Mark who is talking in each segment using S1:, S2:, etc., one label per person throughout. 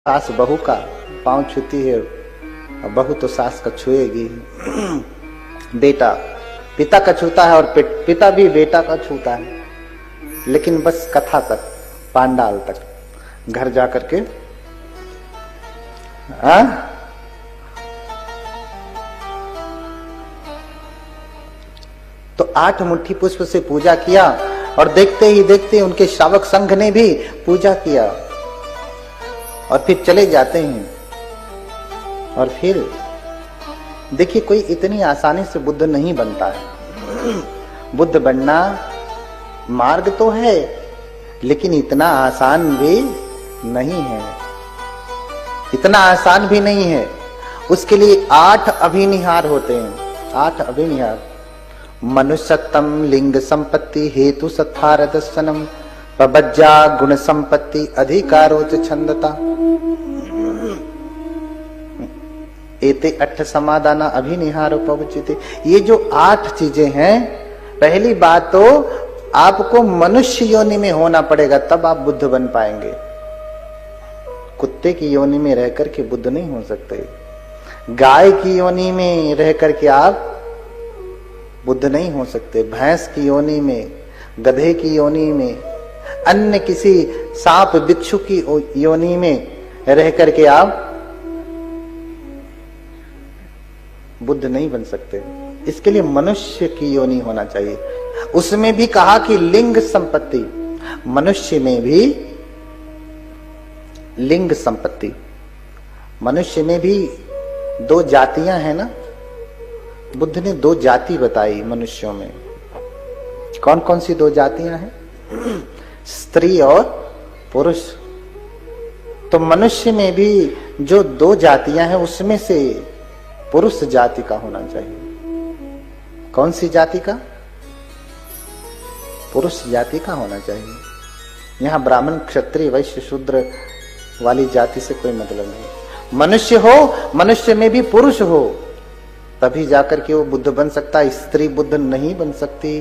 S1: सास बहू का पांव छूती है और बहू तो सास का छुएगी। बेटा पिता का छूता है और पिता भी बेटा का छूता है, लेकिन बस कथा तक, पांडाल तक। घर जाकर के तो 8 मुट्ठी पुष्प से पूजा किया और देखते ही देखते उनके श्रावक संघ ने भी पूजा किया और फिर चले जाते हैं। और फिर देखिए, कोई इतनी आसानी से बुद्ध नहीं बनता है। बुद्ध बनना मार्ग तो है, लेकिन इतना आसान भी नहीं है, इतना आसान भी नहीं है। उसके लिए 8 अभिनिहार होते हैं, 8 अभिनिहार। मनुष्यत्म लिंग संपत्ति हेतु सत्थार दर्शनम प्रबज्जा गुण संपत्ति अधिकारोच छंदता एते 8 समादाना अभिनिहार उपवचिते। ये जो 8 चीजें हैं, पहली बात तो आपको मनुष्य योनि में होना पड़ेगा, तब आप बुद्ध बन पाएंगे। कुत्ते की योनि में रह करके बुद्ध नहीं हो सकते, गाय की योनि में रह करके आप बुद्ध नहीं हो सकते, भैंस की योनि में, गधे की योनि में, अन्य किसी सांप बिच्छू की योनि में रह करके आप बुद्ध नहीं बन सकते। इसके लिए मनुष्य की योनि होना चाहिए। उसमें भी कहा कि लिंग संपत्ति, मनुष्य में भी लिंग संपत्ति। मनुष्य में भी 2 जातियां हैं ना, बुद्ध ने 2 जाति बताई मनुष्यों में। कौन कौन सी 2 जातियां हैं? स्त्री और पुरुष। तो मनुष्य में भी जो 2 जातियां हैं, उसमें से पुरुष जाति का होना चाहिए। कौन सी जाति का? पुरुष जाति का होना चाहिए। यहां ब्राह्मण क्षत्रिय वैश्य शूद्र वाली जाति से कोई मतलब नहीं। मनुष्य हो, मनुष्य में भी पुरुष हो, तभी जाकर के वो बुद्ध बन सकता है। स्त्री बुद्ध नहीं बन सकती।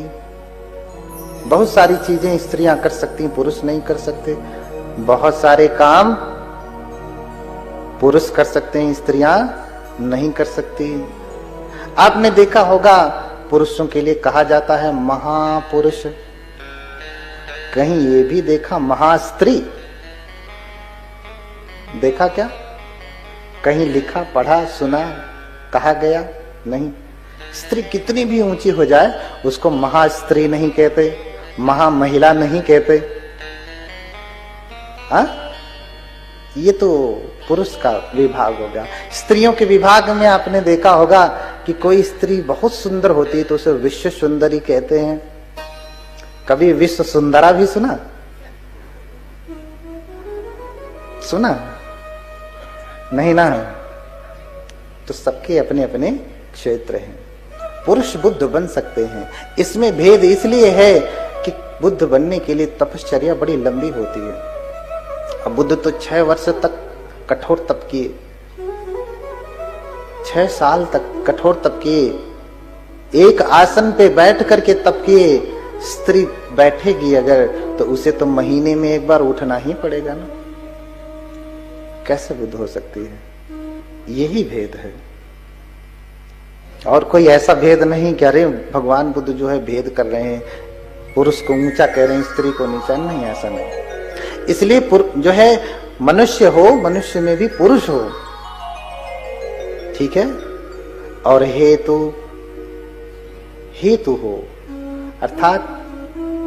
S1: बहुत सारी चीजें स्त्रियां कर सकती, पुरुष नहीं कर सकते। बहुत सारे काम पुरुष कर सकते हैं, स्त्रियां नहीं कर सकती। आपने देखा होगा, पुरुषों के लिए कहा जाता है महापुरुष, कहीं ये भी देखा महास्त्री? देखा क्या? कहीं लिखा, पढ़ा, सुना, कहा गया? नहीं। स्त्री कितनी भी ऊंची हो जाए, उसको महास्त्री नहीं कहते, महामहिला नहीं कहते। ये तो पुरुष का विभाग हो गया। स्त्रियों के विभाग में आपने देखा होगा कि कोई स्त्री बहुत सुंदर होती है तो उसे विश्व सुंदरी कहते हैं। कभी विश्व सुंदरा भी सुना? सुना नहीं ना? तो सबके अपने अपने क्षेत्र हैं। पुरुष बुद्ध बन सकते हैं। इसमें भेद इसलिए है कि बुद्ध बनने के लिए तपश्चर्या बड़ी लंबी होती है। अब बुद्ध तो 6 वर्ष तक कठोर तप किए, 6 साल तक कठोर तप किए, एक आसन पे बैठ करके तप किए। स्त्री बैठेगी अगर, तो उसे तो महीने में एक बार उठना ही पड़ेगा ना। कैसे बुद्ध हो सकती है? यही भेद है, और कोई ऐसा भेद नहीं कि अरे भगवान बुद्ध जो है भेद कर रहे हैं, पुरुष को ऊंचा कह रहे हैं, स्त्री को नीचा। नहीं, ऐसा नहीं। इसलिए जो है मनुष्य हो, मनुष्य में भी पुरुष हो, ठीक है। और हेतु हो, अर्थात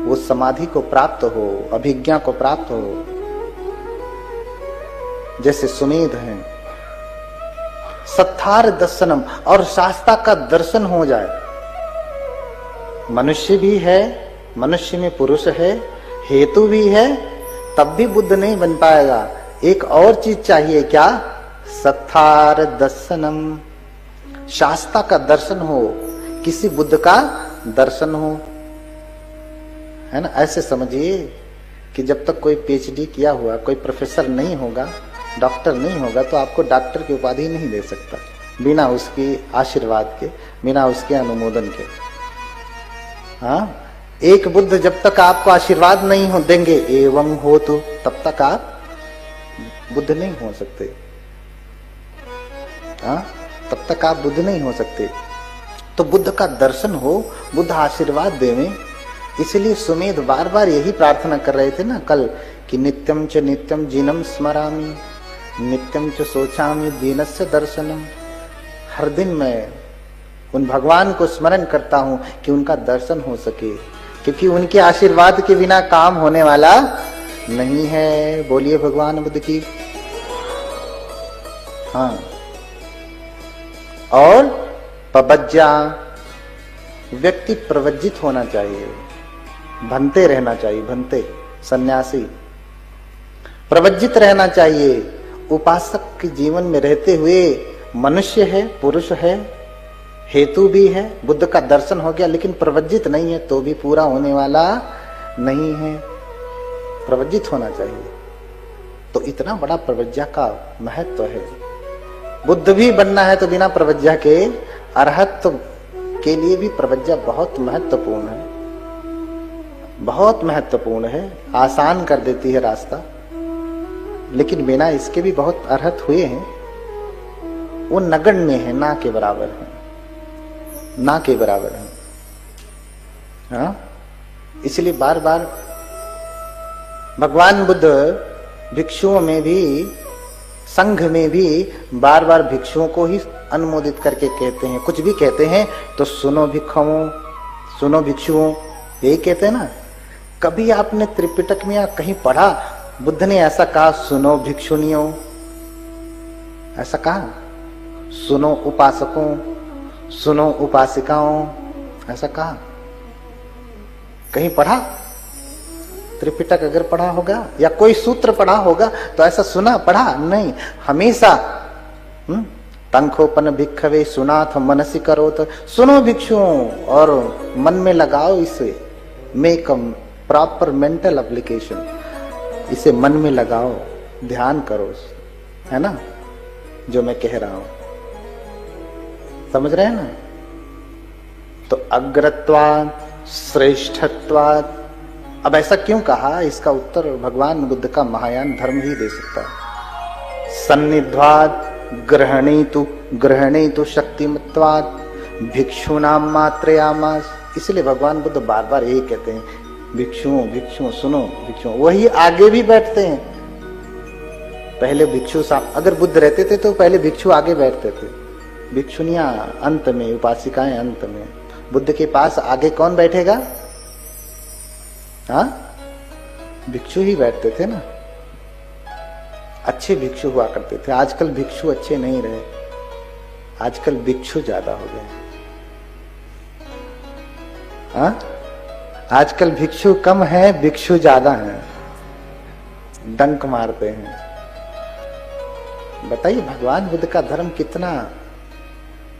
S1: वो समाधि को प्राप्त हो, अभिज्ञा को प्राप्त हो। जैसे सुमेध है, सत्थार दर्शनम, और शास्त्रा का दर्शन हो जाए। मनुष्य भी है, मनुष्य में पुरुष है, हेतु भी है, तब भी बुद्ध नहीं बन पाएगा। एक और चीज चाहिए, क्या? सत्थार दर्शनम, शास्त्रा का दर्शन हो, किसी बुद्ध का दर्शन हो, है ना। ऐसे समझिए कि जब तक कोई पीएचडी किया हुआ, कोई प्रोफेसर नहीं होगा, डॉक्टर नहीं होगा, तो आपको डॉक्टर की उपाधि नहीं दे सकता बिना उसकी आशीर्वाद के, बिना उसके अनुमोदन के। हाँ, एक बुद्ध जब तक आपको आशीर्वाद नहीं हो देंगे, एवं हो तो, तब तक आप बुद्ध नहीं हो सकते। हाँ, तब तक आप बुद्ध नहीं हो सकते। तो बुद्ध का दर्शन हो, बुद्ध आशीर्वाद देवे। इसलिए सुमेध बार बार यही प्रार्थना कर रहे थे ना कल कि नित्यम च नित्यम जीनम स्मरामि, नित्यम च सोचामि दीनस्य दर्शनम। हर दिन मैं उन भगवान को स्मरण करता हूं कि उनका दर्शन हो सके, क्योंकि उनके आशीर्वाद के बिना काम होने वाला नहीं है। बोलिए भगवान बुद्ध की। हाँ, और पबज्जा, व्यक्ति प्रवज्जित होना चाहिए, भनते रहना चाहिए, भनते सन्यासी प्रवज्जित रहना चाहिए। उपासक के जीवन में रहते हुए मनुष्य है, पुरुष है, हेतु भी है, बुद्ध का दर्शन हो गया, लेकिन प्रवज्जित नहीं है तो भी पूरा होने वाला नहीं है। प्रवज्जित होना चाहिए। तो इतना बड़ा प्रवज्जा का महत्व है। बुद्ध भी बनना है तो बिना प्रवज्जा के, अरहत्व के लिए भी प्रवज्जा बहुत महत्वपूर्ण है, बहुत महत्वपूर्ण है। आसान कर देती है रास्ता, लेकिन बिना इसके भी बहुत अरहत हुए हैं। वो नगण्य है, ना के बराबर है, ना के बराबर है। हाँ, इसलिए बार बार भगवान बुद्ध भिक्षुओं में भी, संघ में भी बार बार भिक्षुओं को ही अनुमोदित करके कहते हैं। कुछ भी कहते हैं तो सुनो भिक्षुओं, सुनो भिक्षुओं, यही कहते हैं ना। कभी आपने त्रिपिटक में या कहीं पढ़ा बुद्ध ने ऐसा कहा सुनो भिक्षुनियों, ऐसा कहा? सुनो उपासकों, सुनो उपासिकाओं, ऐसा कहा? कहीं पढ़ा? त्रिपिटक अगर पढ़ा होगा या कोई सूत्र पढ़ा होगा तो ऐसा सुना, पढ़ा नहीं। हमेशा तंखोपन भिक्षवे सुनाथ मनसी करो, तो सुनो भिक्षुओं और मन में लगाओ इसे। Make a proper mental application, इसे मन में लगाओ, ध्यान करो, है ना जो मैं कह रहा हूं, समझ रहे हैं ना। तो अग्रत्वाद, श्रेष्ठत्वाद। अब ऐसा क्यों कहा, इसका उत्तर भगवान बुद्ध का महायान धर्म ही दे सकता है। सन्निध्वाद ग्रहणीतु शक्तिमत्वाद भिक्षुनाम मात्रयामास। इसलिए भगवान बुद्ध बार बार यही कहते हैं, भिक्षुओं भिक्षुओं सुनो भिक्षुओं। वही आगे भी बैठते हैं। पहले भिक्षु साहब, अगर बुद्ध रहते थे तो पहले भिक्षु आगे बैठते थे, भिक्षुनियां अंत में, उपासिकाएं अंत में। बुद्ध के पास आगे कौन बैठेगा? हाँ, भिक्षु ही बैठते थे ना। अच्छे भिक्षु हुआ करते थे। आजकल भिक्षु अच्छे नहीं रहे, आजकल भिक्षु ज्यादा हो गए। हाँ, आजकल भिक्षु कम है, भिक्षु ज्यादा हैं, डंक मारते हैं। बताइए भगवान बुद्ध का धर्म कितना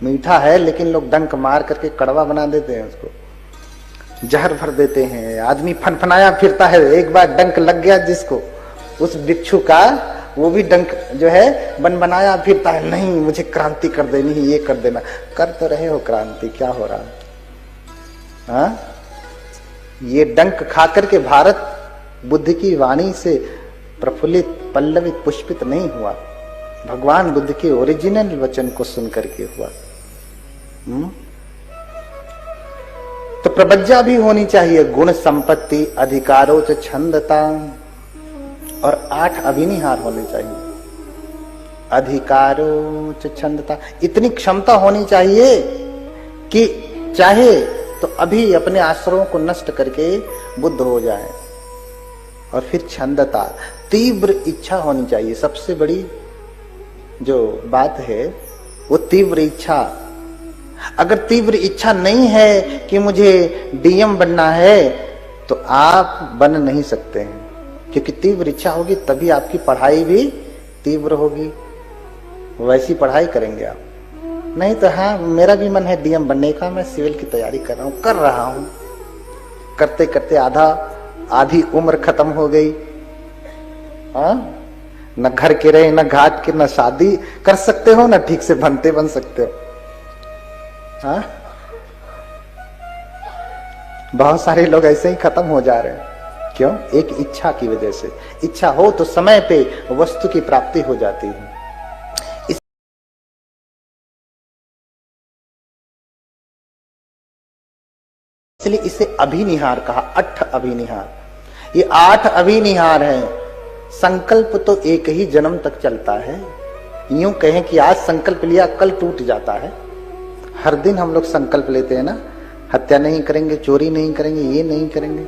S1: मीठा है, लेकिन लोग डंक मार करके कड़वा बना देते हैं, उसको जहर भर देते हैं। आदमी फनफनाया फिरता है, एक बार डंक लग गया जिसको, उस भिक्षु का, वो भी डंक जो है बनबनाया फिरता है। नहीं, मुझे क्रांति कर देनी है, ये कर देना। कर तो रहे हो क्रांति, क्या हो रहा है? हाँ, ये डंक खा करके भारत बुद्ध की वाणी से प्रफुल्लित, पल्लवित, पुष्पित नहीं हुआ, भगवान बुद्ध के ओरिजिनल वचन को सुन करके हुआ। तो प्रबज्जा भी होनी चाहिए, गुण संपत्ति, अधिकारोच छंदता, और 8 अभिनिहार होने चाहिए। अधिकारोच छंदता, इतनी क्षमता होनी चाहिए कि चाहे तो अभी अपने आश्रमों को नष्ट करके बुद्ध हो जाए। और फिर छंदता, तीव्र इच्छा होनी चाहिए। सबसे बड़ी जो बात है वो तीव्र इच्छा। अगर तीव्र इच्छा नहीं है कि मुझे डीएम बनना है तो आप बन नहीं सकते हैं, क्योंकि तीव्र इच्छा होगी तभी आपकी पढ़ाई भी तीव्र होगी, वैसी पढ़ाई करेंगे आप। नहीं तो हाँ, मेरा भी मन है डीएम बनने का, मैं सिविल की तैयारी कर रहा हूं, करते करते आधी उम्र खत्म हो गई। हाँ, न घर के रहे, न घाट के, न शादी कर सकते हो, न ठीक से बनते बन सकते हो। हाँ, बहुत सारे लोग ऐसे ही खत्म हो जा रहे हैं। क्यों? एक इच्छा की वजह से। इच्छा हो तो समय पे वस्तु की प्राप्ति हो जाती है। इसलिए इसे अभिनिहार कहा, 8 अभिनिहार। ये 8 अभिनिहार है। संकल्प तो एक ही जन्म तक चलता है। यूं कहें कि आज संकल्प लिया, कल टूट जाता है। हर दिन हम लोग संकल्प लेते हैं ना, हत्या नहीं करेंगे, चोरी नहीं करेंगे, ये नहीं करेंगे,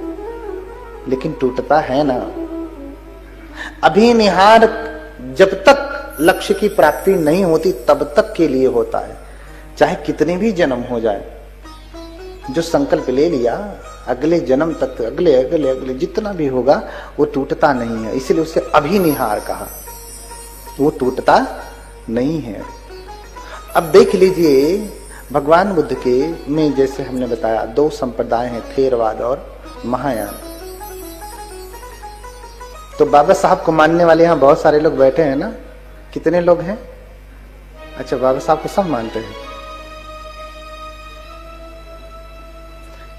S1: लेकिन टूटता है ना। अभिनिहार जब तक लक्ष्य की प्राप्ति नहीं होती तब तक के लिए होता है, चाहे कितने भी जन्म हो जाए। जो संकल्प ले लिया अगले जन्म तक, अगले अगले अगले जितना भी होगा वो टूटता नहीं है, इसलिए उसे अभिनिहार कहा। वो टूटता नहीं है। अब देख लीजिए भगवान बुद्ध के में जैसे हमने बताया 2 संप्रदाय हैं, थेरवाद और महायान। तो बाबा साहब को मानने वाले यहां बहुत सारे लोग बैठे हैं ना। कितने लोग हैं? अच्छा, बाबा साहब को सब मानते हैं।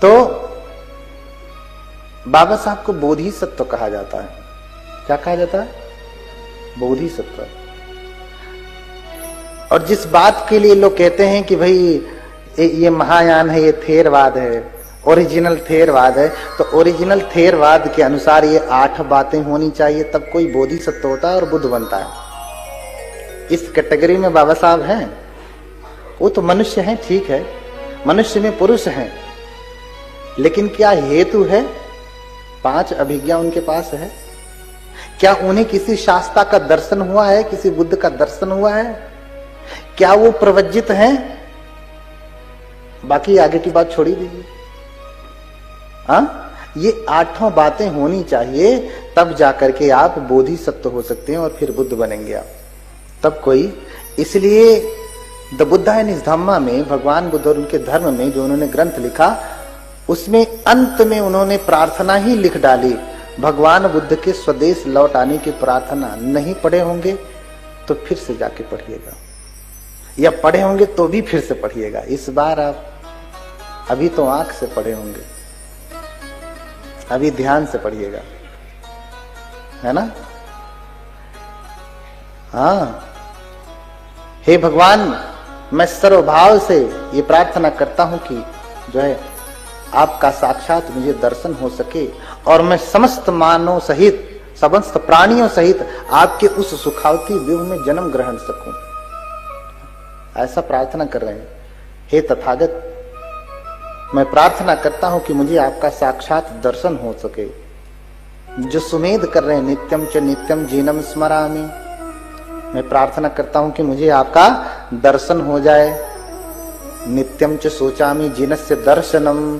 S1: तो बाबा साहब को बोधिसत्व कहा जाता है। क्या कहा जाता है? बोधिसत्व। और जिस बात के लिए लोग कहते हैं कि भाई ये महायान है, ये थेरवाद है, ओरिजिनल थेरवाद है, तो ओरिजिनल थेरवाद के अनुसार ये 8 बातें होनी चाहिए, तब कोई बोधिसत्व होता है और बुद्ध बनता है। इस कैटेगरी में बाबा साहब हैं। वो तो मनुष्य हैं, ठीक है, मनुष्य में पुरुष हैं, लेकिन क्या हेतु है? 5 अभिज्ञा उनके पास है। क्या उन्हें किसी शास्त्रा का दर्शन हुआ है? किसी बुद्ध का दर्शन हुआ है? क्या वो प्रवज्जित हैं? बाकी आगे की बात छोड़ी दीजिए। ये 8 बातें होनी चाहिए, तब जाकर के आप बोधिसत्व हो सकते हैं और फिर बुद्ध बनेंगे आप, तब कोई। इसलिए द बुद्धा इन इस धम्मा में भगवान बुद्ध और उनके धर्म में जो उन्होंने ग्रंथ लिखा, उसमें अंत में उन्होंने प्रार्थना ही लिख डाली, भगवान बुद्ध के स्वदेश लौट आने की प्रार्थना। नहीं पढ़े होंगे तो फिर से जाके पढ़िएगा, या पढ़े होंगे तो भी फिर से पढ़िएगा। इस बार आप अभी तो आंख से पढ़े होंगे, अभी ध्यान से पढ़िएगा, है ना? हाँ, हे भगवान, मैं सर्वभाव से ये प्रार्थना करता हूं कि जो है आपका साक्षात मुझे दर्शन हो सके और मैं समस्त मानव सहित, समस्त प्राणियों सहित आपके उस सुखावती व्यूह में जन्म ग्रहण सकूं। ऐसा प्रार्थना कर रहे हैं। हे तथागत, मैं प्रार्थना करता हूं कि मुझे आपका साक्षात दर्शन हो सके। जो सुमेध कर रहे हैं, नित्यम च नित्यम जीनम स्मरामि, मैं प्रार्थना करता हूं कि मुझे आपका दर्शन हो जाए। नित्यम च सोचामि जिनस्य दर्शनम,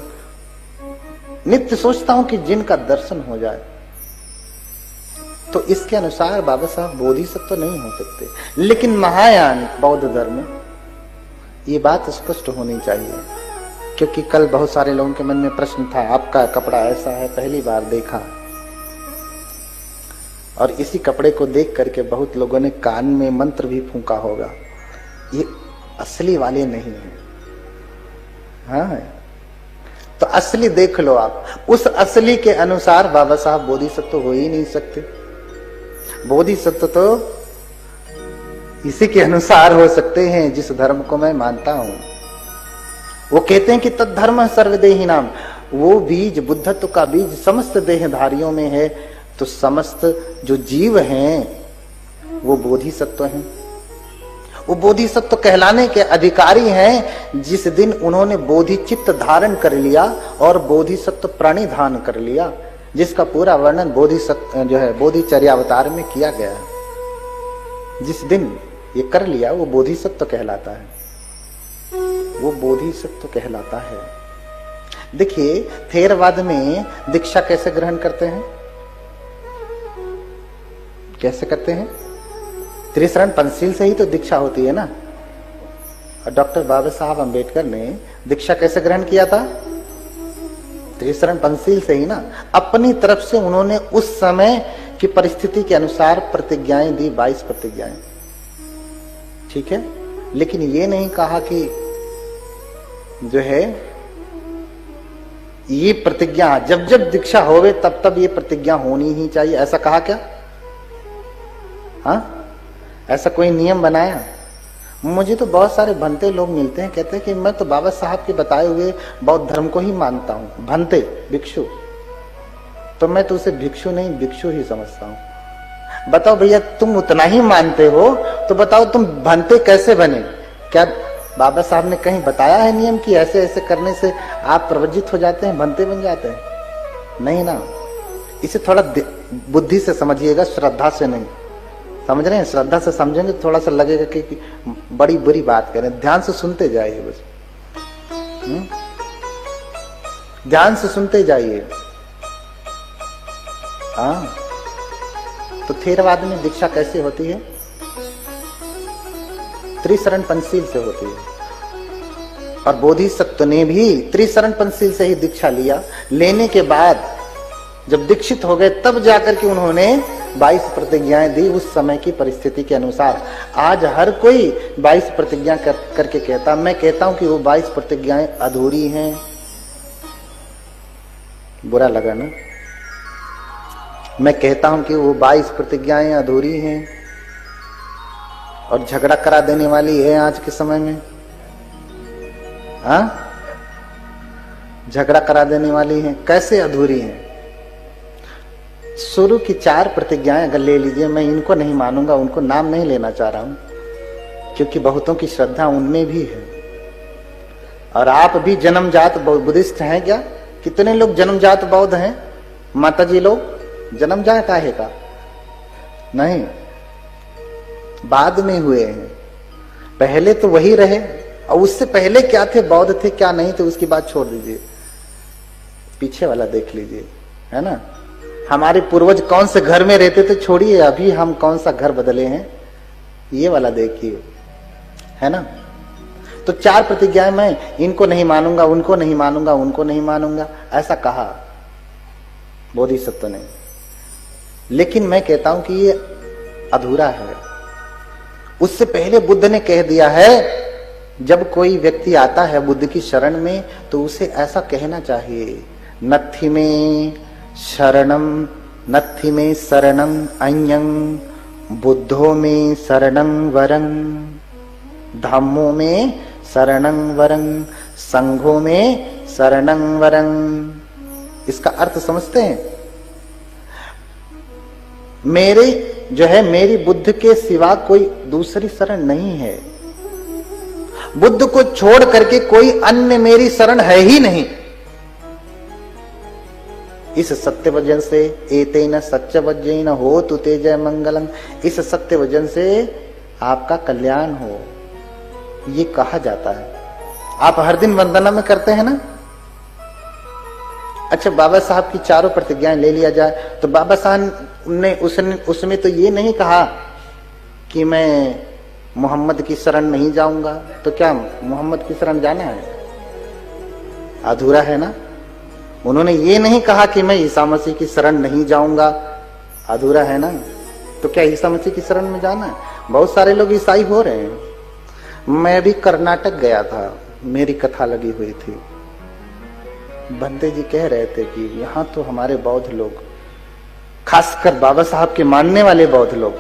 S1: नित्य सोचता हूं कि जिनका दर्शन हो जाए। तो इसके अनुसार बाबा साहब बोधिसत्व नहीं हो सकते, लेकिन महायान बौद्ध धर्म में ये बात स्पष्ट होनी चाहिए। क्योंकि कल बहुत सारे लोगों के मन में प्रश्न था, आपका कपड़ा ऐसा है, पहली बार देखा, और इसी कपड़े को देख करके बहुत लोगों ने कान में मंत्र भी फूंका होगा। ये असली वाले नहीं है। हाँ, तो असली देख लो आप। उस असली के अनुसार बाबा साहब बोधिसत्व हो ही नहीं सकते। बोधिसत्व तो इसी के अनुसार हो सकते हैं जिस धर्म को मैं मानता हूं। वो कहते हैं कि तद्धर्म सर्वदेही नाम, वो बीज, बुद्धत्व का बीज समस्त देहधारियों में है, तो समस्त जो जीव हैं वो बोधिसत्व हैं। वो बोधिसत्व कहलाने के अधिकारी हैं जिस दिन उन्होंने बोधिचित्त धारण कर लिया और बोधिसत्व प्रणिधान कर लिया, जिसका पूरा वर्णन बोधिसत्व जो है बोधिचर्यावतार में किया गया है। जिस दिन ये कर लिया वो बोधिसत्व कहलाता है, वो बोधिसत्व कहलाता है। देखिए, थेरवाद में दीक्षा कैसे ग्रहण करते हैं? कैसे करते हैं? त्रिशरण पंचशील से ही तो दीक्षा होती है ना। और डॉक्टर बाबा साहब अंबेडकर ने दीक्षा कैसे ग्रहण किया था? त्रिशरण पंचशील से ही ना। अपनी तरफ से उन्होंने उस समय की परिस्थिति के अनुसार प्रतिज्ञाएं दी, 22 प्रतिज्ञाएं, ठीक है। लेकिन ये नहीं कहा कि जो है ये प्रतिज्ञा जब जब दीक्षा होवे तब तब ये प्रतिज्ञा होनी ही चाहिए, ऐसा कहा क्या? हाँ, ऐसा कोई नियम बनाया? मुझे तो बहुत सारे भंते लोग मिलते हैं, कहते हैं कि मैं तो बाबा साहब के बताए हुए बौद्ध धर्म को ही मानता हूं। भंते, भिक्षु, तो मैं तो उसे भिक्षु नहीं भिक्षु ही समझता हूं। बताओ भैया, तुम उतना ही मानते हो तो बताओ तुम भंते कैसे बने? क्या बाबा साहब ने कहीं बताया है नियम कि ऐसे ऐसे करने से आप प्रवज्जित हो जाते हैं, भंते बन जाते हैं? नहीं ना। इसे थोड़ा बुद्धि से समझिएगा, श्रद्धा से नहीं। समझ रहे हैं? श्रद्धा से समझेंगे तो थोड़ा सा लगेगा कि बड़ी बुरी बात कह रहे हैं। ध्यान से सुनते जाइए बस, ध्यान से सुनते जाइए। हाँ, तो थेरवाद में दीक्षा कैसे होती है? त्रिशरण पंचशील से होती है। और बोधिसत्व ने भी त्रिशरण पंचशील से ही दीक्षा लिया। लेने के बाद जब दीक्षित हो गए तब जाकर के उन्होंने 22 प्रतिज्ञाएं दी उस समय की परिस्थिति के अनुसार। आज हर कोई 22 प्रतिज्ञा करके कहता, मैं कहता हूं कि वो 22 प्रतिज्ञाएं अधूरी हैं। बुरा लगा ना? मैं कहता हूं कि वो 22 प्रतिज्ञाएं अधूरी हैं और झगड़ा करा देने वाली है आज के समय में। हाँ, झगड़ा करा देने वाली है। कैसे अधूरी है? शुरू की 4 प्रतिज्ञाएं अगर ले लीजिए, मैं इनको नहीं मानूंगा, उनको नाम नहीं लेना चाह रहा हूं क्योंकि बहुतों की श्रद्धा उनमें भी है। और आप भी जन्मजात बुद्धिस्ट हैं क्या? कितने लोग जन्मजात बौद्ध हैं? माता जी लोग जन्मजात काहे का? नहीं, बाद में हुए हैं। पहले तो वही रहे, और उससे पहले क्या थे, बौद्ध थे क्या नहीं थे, उसकी बात छोड़ दीजिए, पीछे वाला देख लीजिए, है ना। हमारे पूर्वज कौन से घर में रहते थे छोड़िए, अभी हम कौन सा घर बदले हैं, ये वाला देखिए, है ना। तो 4 प्रतिज्ञाएं, मैं इनको नहीं मानूंगा, उनको नहीं मानूंगा, उनको नहीं मानूंगा, ऐसा कहा बोधिसत्व ने। लेकिन मैं कहता हूं कि ये अधूरा है। उससे पहले बुद्ध ने कह दिया है, जब कोई व्यक्ति आता है बुद्ध की शरण में तो उसे ऐसा कहना चाहिए, नत्थि में शरणम, नत्थि में शरणम अन्यं, बुद्धो में शरणं वरं, धम्मो में शरणं वरं, संघो में शरणं वरं। इसका अर्थ समझते हैं? मेरे जो है, मेरी बुद्ध के सिवा कोई दूसरी शरण नहीं है। बुद्ध को छोड़ करके कोई अन्य मेरी शरण है ही नहीं। इस सत्य वचन से एतेन सच्च वज्रेन होतु ते जय मंगलम, इस सत्य वचन से आपका कल्याण हो, ये कहा जाता है। आप हर दिन वंदना में करते हैं ना। अच्छा, बाबा साहब की 4 प्रतिज्ञाएं ले लिया जाए तो बाबा साहब ने उसमें तो ये नहीं कहा कि मैं मोहम्मद की शरण नहीं जाऊंगा, तो क्या मोहम्मद की शरण जाना है? अधूरा है ना। उन्होंने ये नहीं कहा कि मैं ईसा मसीह की शरण नहीं जाऊंगा, अधूरा है ना। तो क्या ईसा मसीह की शरण में जाना है? बहुत सारे लोग ईसाई हो रहे हैं। मैं भी कर्नाटक गया था, मेरी कथा लगी हुई थी। बंदे जी कह रहे थे कि यहाँ तो हमारे बौद्ध लोग, खासकर बाबा साहब के मानने वाले बौद्ध लोग,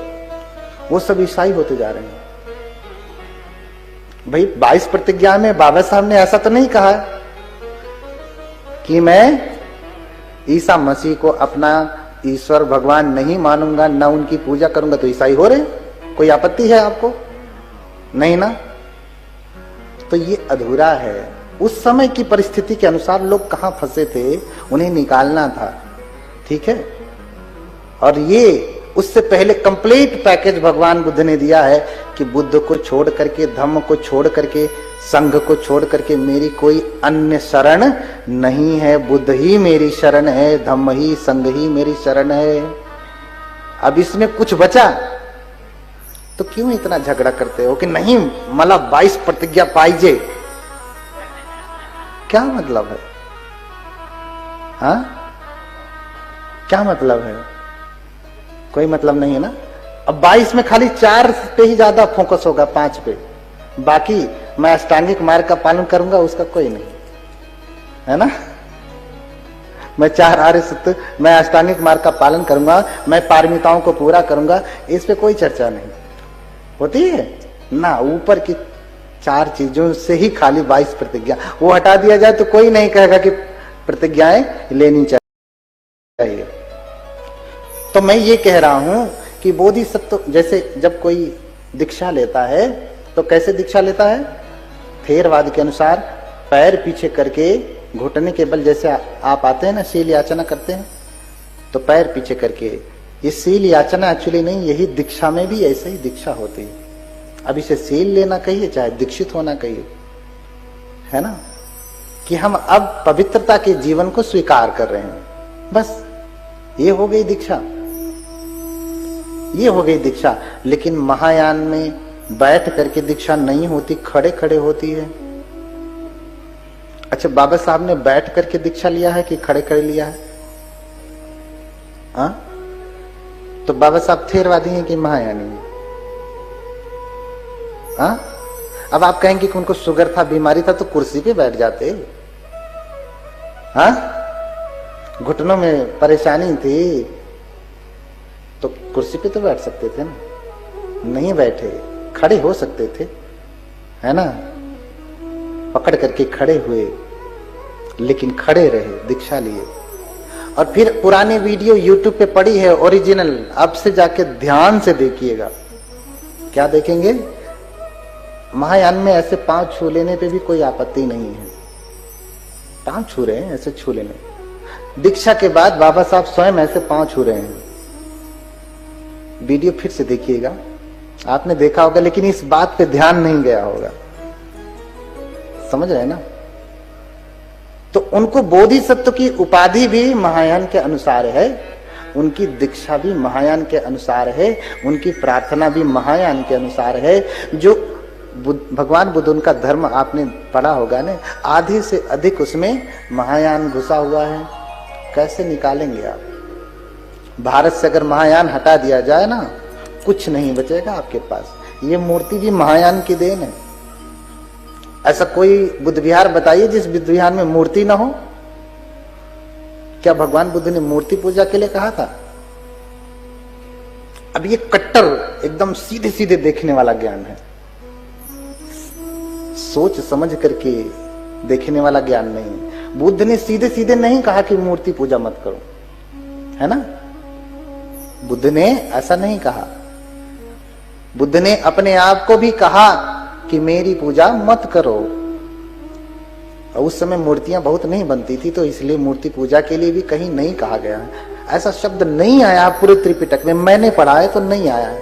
S1: वो सब ईसाई होते जा रहे हैं। भाई 22 प्रतिज्ञा में बाबा साहब ने ऐसा तो नहीं कहा कि मैं ईसा मसीह को अपना ईश्वर भगवान नहीं मानूंगा, ना उनकी पूजा करूंगा तो ईसाई हो रहे। कोई आपत्ति है आपको? नहीं ना। तो ये अधूरा है। उस समय की परिस्थिति के अनुसार लोग कहां फंसे थे, उन्हें निकालना था, ठीक है। और ये उससे पहले कंप्लीट पैकेज भगवान बुद्ध ने दिया है कि बुद्ध को छोड़ करके, धम्म को छोड़ करके, संघ को छोड़ करके मेरी कोई अन्य शरण नहीं है। बुद्ध ही मेरी शरण है, धम्म ही, संघ ही मेरी शरण है। अब इसमें कुछ बचा तो क्यों इतना झगड़ा करते हो कि नहीं मला 22 प्रतिज्ञा पाइजे? क्या मतलब है? हाँ, क्या मतलब है? कोई मतलब नहीं है ना। अब 22 में खाली 4 पे ही ज्यादा फोकस होगा, 5 पे। बाकी मैं अष्टांगिक मार्ग का पालन करूंगा उसका कोई नहीं, है ना। मैं 4 आर्य सत्य, मैं अष्टांगिक मार्ग का पालन करूंगा, मैं पारमिताओं को पूरा करूंगा, इस पे कोई चर्चा नहीं होती है ना। ऊपर की 4 चीजों से ही खाली 22 प्रतिज्ञा, वो हटा दिया जाए तो कोई नहीं कहेगा कि प्रतिज्ञाएं लेनी चाहिए। तो मैं ये कह रहा हूं कि बोधिसत्व, जैसे जब कोई दीक्षा लेता है तो कैसे दीक्षा लेता है? थेरवाद के अनुसार पैर पीछे करके घुटने के बल, जैसे आप आते हैं ना शील याचना करते हैं, तो पैर पीछे करके, ये शील याचना एक्चुअली नहीं, यही दीक्षा में भी ऐसे ही दीक्षा होती है। अब इसे सील लेना कहिए चाहे दीक्षित होना कहिए, है ना, कि हम अब पवित्रता के जीवन को स्वीकार कर रहे हैं, बस ये हो गई दीक्षा, ये हो गई दीक्षा। लेकिन महायान में बैठ करके दीक्षा नहीं होती, खड़े खड़े होती है। अच्छा, बाबा साहब ने बैठ करके दीक्षा लिया है कि खड़े खड़े लिया है? हाँ, तो बाबा साहब थेरवादी हैं कि महायानी हैं? हाँ, अब आप कहेंगे कि उनको शुगर था, बीमारी था, तो कुर्सी पे बैठ जाते। हाँ, घुटनों में परेशानी थी तो कुर्सी पे तो बैठ सकते थे ना, नहीं बैठे, खड़े हो सकते थे, है ना, पकड़ करके खड़े हुए, लेकिन खड़े रहे, दीक्षा लिए। और फिर पुरानी वीडियो YouTube पे पड़ी है ओरिजिनल, अब से जाके ध्यान से देखिएगा। क्या देखेंगे? महायान में ऐसे पांव छू लेने पे भी कोई आपत्ति नहीं है, पांव छू रहे हैं, ऐसे छू लेने। दीक्षा के बाद बाबा साहब स्वयं ऐसे पांव छू रहे हैं। वीडियो फिर से देखिएगा, आपने देखा होगा, लेकिन इस बात पे ध्यान नहीं गया होगा, समझ रहे हैं ना। तो उनको बोधिसत्व की उपाधि भी महायान के अनुसार है, उनकी दीक्षा भी महायान के अनुसार है, उनकी प्रार्थना भी महायान के अनुसार है। जो भगवान बुद्ध, उनका धर्म आपने पढ़ा होगा ना, आधे से अधिक उसमें महायान घुसा हुआ है। कैसे निकालेंगे आप? भारत से अगर महायान हटा दिया जाए ना, कुछ नहीं बचेगा आपके पास। ये मूर्ति भी महायान की देन है। ऐसा कोई बुद्ध विहार बताइए जिस बुद्ध विहार में मूर्ति ना हो। क्या भगवान बुद्ध ने मूर्ति पूजा के लिए कहा था? अब ये कट्टर एकदम सीधे सीधे देखने वाला ज्ञान है, सोच समझ करके देखने वाला ज्ञान नहीं। बुद्ध ने सीधे सीधे नहीं कहा कि मूर्ति पूजा मत करो, है ना, बुद्ध ने ऐसा नहीं कहा। बुद्ध ने अपने आप को भी कहा कि मेरी पूजा मत करो। और उस समय मूर्तियां बहुत नहीं बनती थी, तो इसलिए मूर्ति पूजा के लिए भी कहीं नहीं कहा गया। ऐसा शब्द नहीं आया पूरे त्रिपिटक में, मैंने पढ़ा है तो नहीं आया है।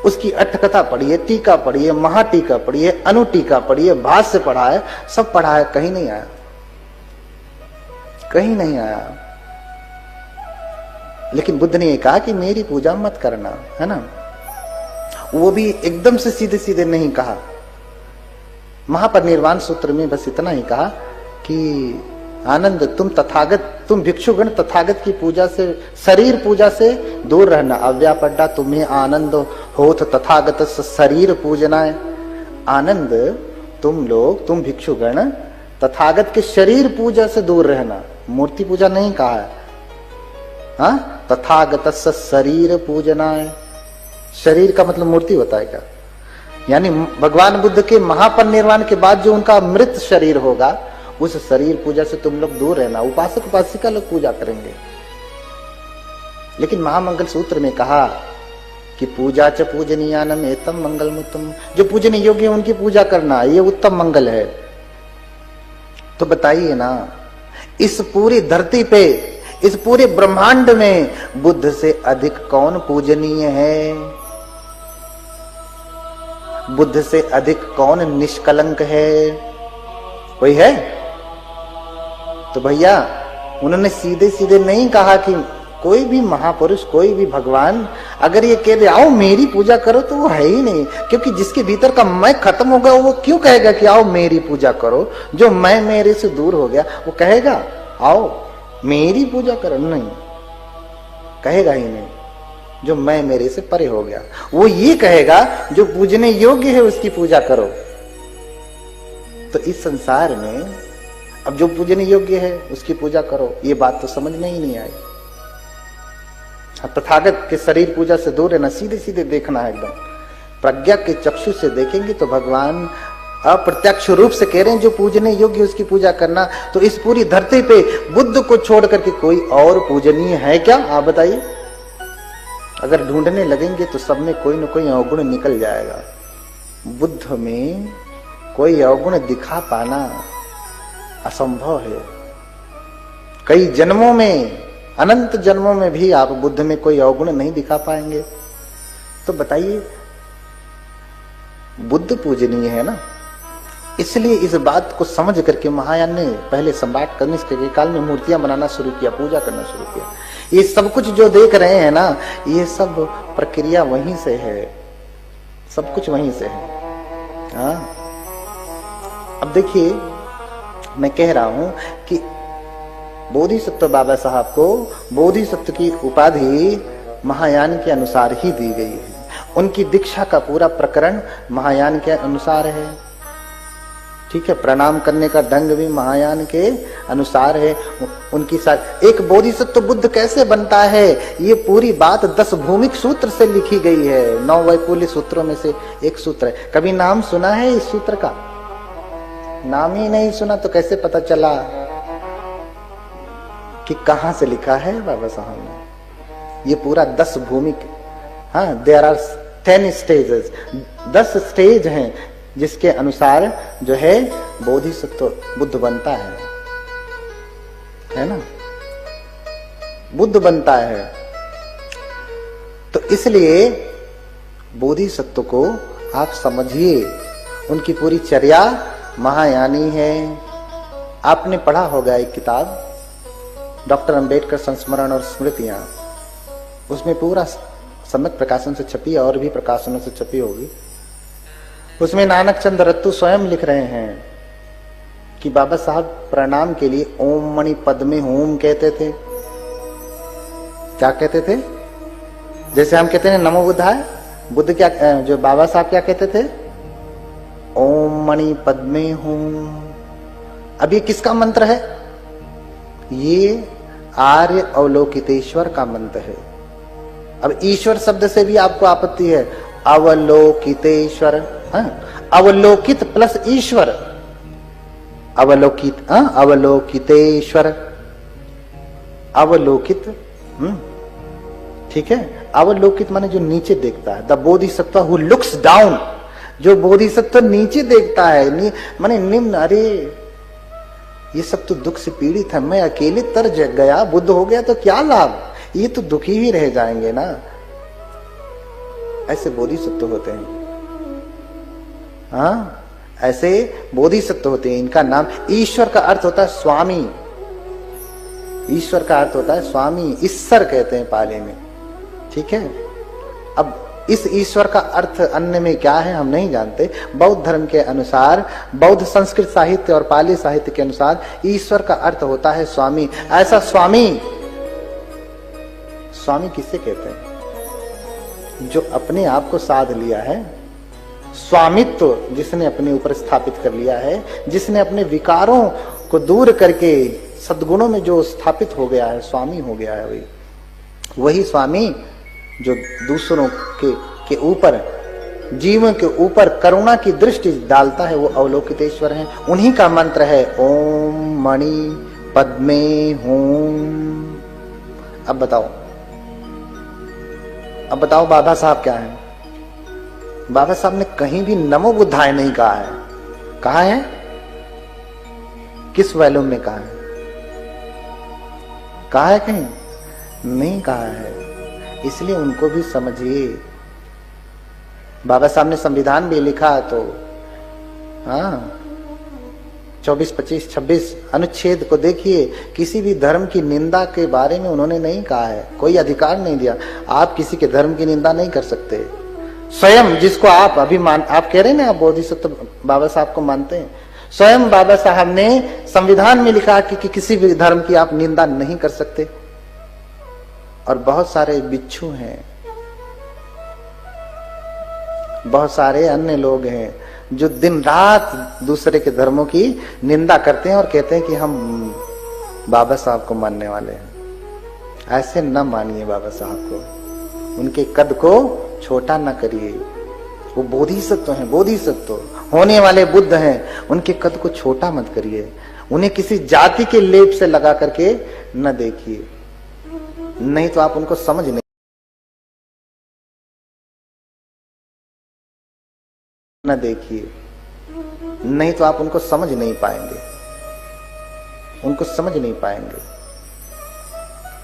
S1: उसकी अट्ठकथा पढ़िए, टीका पढ़िए, महाटीका पढ़िए, अनुटीका पढ़िए, भाष्य पढ़ा है, सब पढ़ा है, कहीं नहीं आया, कहीं नहीं आया। लेकिन बुद्ध ने कहा कि मेरी पूजा मत करना, है ना, वो भी एकदम से सीधे सीधे नहीं कहा। महापरिनिर्वाण सूत्र में बस इतना ही कहा कि आनंद, तुम तथागत, तुम भिक्षुगण तथागत की पूजा से, शरीर पूजा से दूर रहना। अव्यापड्डा तुम्हें आनंद होत तथागत शरीर पूजनाय। आनंद, तुम लोग, तुम भिक्षुगण तथागत के शरीर पूजा से दूर रहना। मूर्ति पूजा नहीं कहा है, हाँ, तथागत शरीर पूजनाय। शरीर का मतलब मूर्ति होता है क्या? यानी भगवान बुद्ध के महापरिनिर्वाण के बाद जो उनका मृत शरीर होगा, उस शरीर पूजा से तुम लोग दूर रहना। उपासक उपासिका लोग पूजा करेंगे, लेकिन महामंगल सूत्र में कहा कि पूजा च पूजनीयानम एतम मंगलमुत्तम। जो पूजने योग्य है उनकी पूजा करना, ये उत्तम मंगल है। तो बताइए ना, इस पूरी धरती पे, इस पूरे ब्रह्मांड में बुद्ध से अधिक कौन पूजनीय है? बुद्ध से अधिक कौन निष्कलंक है? कोई है? तो भैया, उन्होंने सीधे सीधे नहीं कहा कि कोई भी महापुरुष, कोई भी भगवान अगर ये कह दे आओ मेरी पूजा करो, तो वो है ही नहीं। क्योंकि जिसके भीतर का मैं खत्म हो गया, वो क्यों कहेगा कि आओ मेरी पूजा करो? जो मैं मेरे से दूर हो गया, वो कहेगा आओ मेरी पूजा करो? नहीं, कहेगा ही नहीं। जो मैं मेरे से परे हो गया, वो ये कहेगा जो पूजने योग्य है उसकी पूजा करो। तो इस संसार में अब जो पूजने योग्य है उसकी पूजा करो, ये बात तो समझ में ही नहीं आई। तथागत के शरीर पूजा से दूर रहना, सीधे सीधे देखना है एकदम। प्रज्ञा के चक्षु से देखेंगे तो भगवान अप्रत्यक्ष रूप से कह रहे हैं जो पूजने योग्य उसकी पूजा करना। तो इस पूरी धरती पे बुद्ध को छोड़ करके कोई और पूजनीय है क्या, आप बताइए? अगर ढूंढने लगेंगे तो सब में कोई न कोई अवगुण निकल जाएगा। बुद्ध में कोई अवगुण दिखा पाना असंभव है। कई जन्मों में, अनंत जन्मों में भी आप बुद्ध में कोई अवगुण नहीं दिखा पाएंगे। तो बताइए, बुद्ध पूजनीय है ना। इसलिए इस बात को समझ करके महायान ने पहले सम्राट कनिष्क के काल में मूर्तियां बनाना शुरू किया, पूजा करना शुरू किया। ये सब कुछ जो देख रहे हैं ना, ये सब प्रक्रिया वहीं से है, सब कुछ वहीं से है। हाँ, अब देखिए, मैं कह रहा हूं कि बोधिसत्व बाबा साहब को बोधिसत्व की उपाधि महायान के अनुसार ही दी गई है। उनकी दीक्षा का पूरा प्रकरण महायान के अनुसार है, ठीक है। प्रणाम करने का ढंग भी महायान के अनुसार है। उनकी साथ एक बोधिसत्व बुद्ध कैसे बनता है, ये पूरी बात 10 भूमिक सूत्र से लिखी गई है। 9 वैपुल्य सूत्रों में से एक सूत्र है। कभी नाम सुना है इस सूत्र का? नाम ही नहीं सुना तो कैसे पता चला कि कहां से लिखा है बाबा साहब ने? ये पूरा 10 भूमिक, हाँ, देयर आर 10 स्टेजेस, 10 स्टेज हैं जिसके अनुसार जो है बोधिसत्व बुद्ध बनता है ना, बुद्ध बनता है। तो इसलिए बोधिसत्व को आप समझिए, उनकी पूरी चर्या महायानी है। आपने पढ़ा होगा एक किताब डॉक्टर अंबेडकर संस्मरण और स्मृतियां, उसमें पूरा सम्यक प्रकाशन से छपी, और भी प्रकाशनों से छपी होगी। उसमें नानक चंद रत्तू स्वयं लिख रहे हैं कि बाबा साहब प्रणाम के लिए ओम मणि पद्मे हूम कहते थे। क्या कहते थे? जैसे हम कहते हैं नमो बुद्धाय, बुद्ध क्या, जो बाबा साहब क्या कहते थे? ओम मणि पद्मे हूम। अब ये किसका मंत्र है? ये आर्य अवलोकितेश्वर का मंत्र है। अब ईश्वर शब्द से भी आपको आपत्ति है। अवलोकितेश्वर, अवलोकित प्लस ईश्वर, अवलोकित, अवलोकितेश्वर, अवलोकित, ठीक है। अवलोकित माने जो नीचे देखता है, the Bodhisattva who looks down, जो बोधिसत्व नीचे देखता है, माने निम्न। अरे ये सब तो दुख से पीड़ित है, मैं अकेले तर गया, बुद्ध हो गया तो क्या लाभ, ये तो दुखी ही रह जाएंगे ना। ऐसे बोधिसत्व होते हैं, हाँ, ऐसे बोधिसत्व होते हैं। इनका नाम, ईश्वर का अर्थ होता है स्वामी, ईश्वर का अर्थ होता है स्वामी, ईश्वर कहते हैं पाली में, ठीक है। अब इस ईश्वर का अर्थ अन्य में क्या है हम नहीं जानते। बौद्ध धर्म के अनुसार, बौद्ध संस्कृत साहित्य और पाली साहित्य के अनुसार ईश्वर का अर्थ होता है स्वामी। ऐसा स्वामी, स्वामी किसे कहते हैं? जो अपने आप को साध लिया है, स्वामित्व जिसने अपने ऊपर स्थापित कर लिया है, जिसने अपने विकारों को दूर करके सद्गुणों में जो स्थापित हो गया है, स्वामी हो गया है। वही स्वामी जो दूसरों के ऊपर, जीवों के ऊपर करुणा की दृष्टि डालता है, वो अवलोकितेश्वर है। उन्हीं का मंत्र है ओम मणि पद्मे हूम। अब बताओ बाबा साहब क्या है? बाबा साहब ने कहीं भी नमो बुद्धाय नहीं कहा है। कहा है? किस वॉल्यूम में कहा है? कहा है कहीं? नहीं कहा है। इसलिए उनको भी समझिए। बाबा साहब ने संविधान भी लिखा तो, हाँ, 24, 25, 26 अनुच्छेद को देखिए, किसी भी धर्म की निंदा के बारे में उन्होंने नहीं कहा है, कोई अधिकार नहीं दिया। आप किसी के धर्म की निंदा नहीं कर सकते। स्वयं जिसको आप अभी आप कह रहे हैं ना, आप बोधिसत्व बाबा साहब को मानते हैं, स्वयं बाबा साहब ने संविधान में लिखा कि किसी भी धर्म की आप निंदा नहीं कर सकते। और बहुत सारे बिच्छू हैं, बहुत सारे अन्य लोग हैं जो दिन रात दूसरे के धर्मों की निंदा करते हैं और कहते हैं कि हम बाबा साहब को मानने वाले हैं। ऐसे न मानिए बाबा साहब को, उनके कद को छोटा न करिए। वो बोधिसत्व हैं, बोधिसत्व होने वाले बुद्ध हैं, उनके कद को छोटा मत करिए। उन्हें किसी जाति के लेप से लगा करके न देखिए, नहीं तो आप उनको समझ नहीं न देखिए, नहीं तो आप उनको समझ नहीं पाएंगे, उनको समझ नहीं पाएंगे।